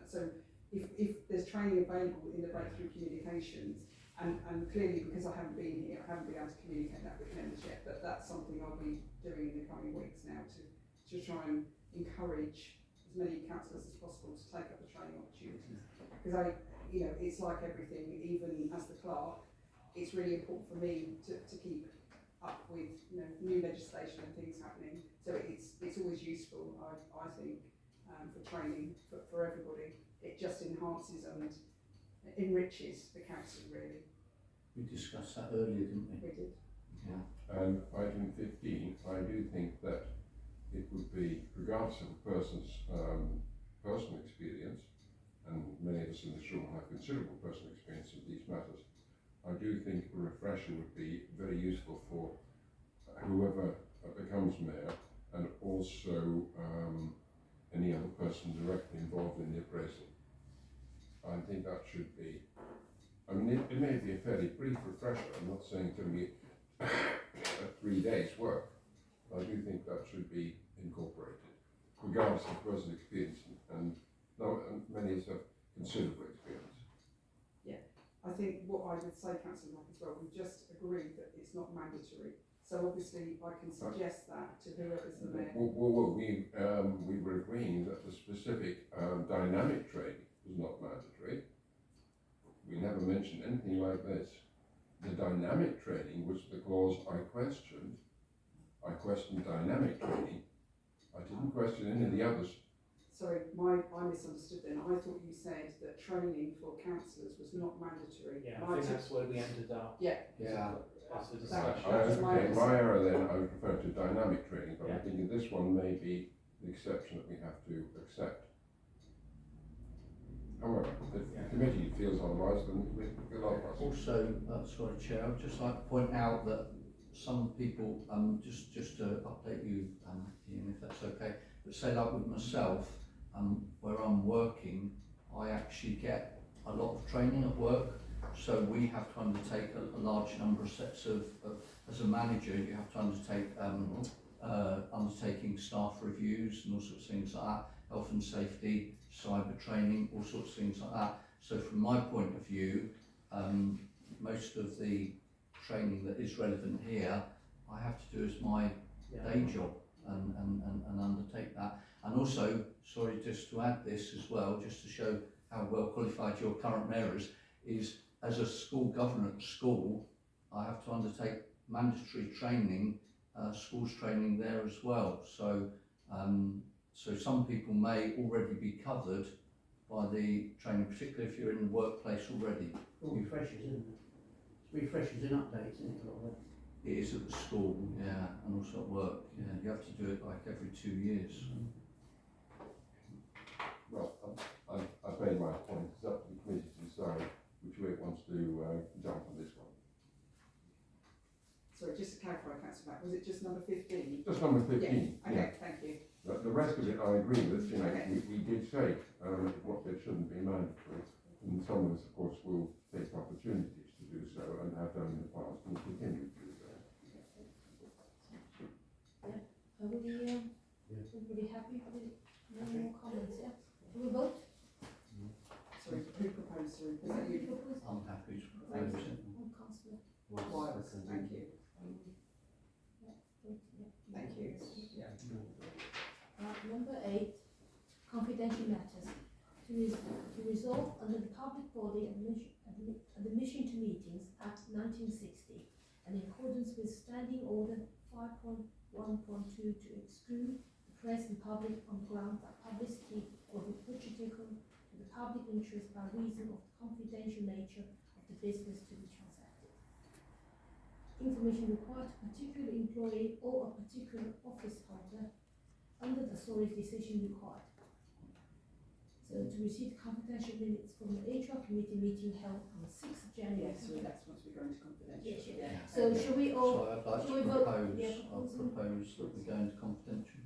Speaker 2: So if there's training available in the breakthrough communications, and clearly because I haven't been here, I haven't been able to communicate that with members yet, but that's something I'll be doing in the coming weeks now to try and encourage as many councillors as possible to take up the training opportunities. Because it's like everything, even as the clerk, it's really important for me to keep up with new legislation and things happening. So it's always useful, I think, for training for everybody. It just enhances and enriches the council really.
Speaker 3: We discussed that earlier, didn't we?
Speaker 2: We did.
Speaker 3: Yeah.
Speaker 4: And item 15, I do think that it would be, regardless of a person's personal experience, and many of us in this room have considerable personal experience of these matters, I do think a refresher would be very useful for whoever becomes mayor, and also any other person directly involved in the appraisal. I think that should be, I mean, it may be a fairly brief refresher. I'm not saying it's going to be a 3 days work, but I do think that should be incorporated, regardless of the person's experience, and many of us have considerable experience.
Speaker 2: I think what I would say, Councillor Black, as well, we've just agreed that it's not mandatory. So obviously I can suggest that to whoever's the mayor.
Speaker 4: We were agreeing that the specific dynamic training was not mandatory. We never mentioned anything like this. The dynamic training was the clause I questioned. I questioned dynamic training. I didn't question any of the others.
Speaker 2: Sorry, I misunderstood then. I thought you said that training for councillors was not mandatory.
Speaker 5: Yeah, I think that's where we ended up.
Speaker 2: Yeah.
Speaker 5: That's the
Speaker 2: That-
Speaker 5: discussion.
Speaker 2: that's
Speaker 4: Okay, my error then, I was referring to dynamic training, but I'm thinking this one may be the exception that we have to accept. However, if the committee feels otherwise, then we likewise.
Speaker 3: Also, sorry Chair, I'd just like to point out that some people, just to update you, Ian, if that's okay, but say like with myself, where I'm working, I actually get a lot of training at work, so we have to undertake a large number of sets of as a manager, you have to undertake undertaking staff reviews and all sorts of things like that, health and safety, cyber training, all sorts of things like that. So from my point of view, most of the training that is relevant here, I have to do as my day job and undertake that. And also, sorry, just to add this as well, just to show how well qualified your current mayor is as a school governance school, I have to undertake mandatory training, schools training there as well. So, so some people may already be covered by the training, particularly if you're in the workplace already.
Speaker 8: All refreshers, isn't it? It's refreshers and updates, isn't it? A lot of it.
Speaker 3: It is at the school, yeah, and also at work. Yeah, you have to do it like every 2 years.
Speaker 4: Well, I've made my point. It's up to the committee to decide which way it wants to jump on this one.
Speaker 2: Sorry, just to clarify, Councillor Black, was it just number 15?
Speaker 4: Just number 15.
Speaker 2: Yeah. Okay, thank you.
Speaker 4: The rest of it I agree with. You know,
Speaker 2: Okay.
Speaker 4: we did say what it shouldn't be mandatory, and some of us, of course, will take opportunities to do do so and have done in the past and continue to do so.
Speaker 1: Everybody happy with it? No more comments, yeah? Do we vote?
Speaker 2: Sorry, who proposed to? Was that you?
Speaker 3: I'm happy to
Speaker 2: Thank
Speaker 3: propose
Speaker 2: you.
Speaker 3: it.
Speaker 1: One councillor.
Speaker 2: Wires, thank you. Thank you. Yeah.
Speaker 1: Number 8, confidential matters. To resolve under the Public Body Admission to Meetings Act 1960 and in accordance with Standing Order 5.1.2 to exclude the press and public on the ground that publicity will be prejudicial to the public interest by reason of the confidential nature of the business to be transacted. Information required to a particular employee or a particular office holder under the authority decision required. So to receive confidential minutes from the HR committee meeting held on 6th January.
Speaker 2: Yes, so that's once we go into confidential.
Speaker 1: Yes, yeah. So should we all?
Speaker 3: So I'd like
Speaker 1: shall
Speaker 3: to
Speaker 1: we vote?
Speaker 3: propose,
Speaker 1: Yeah,
Speaker 3: I propose that we go into confidential.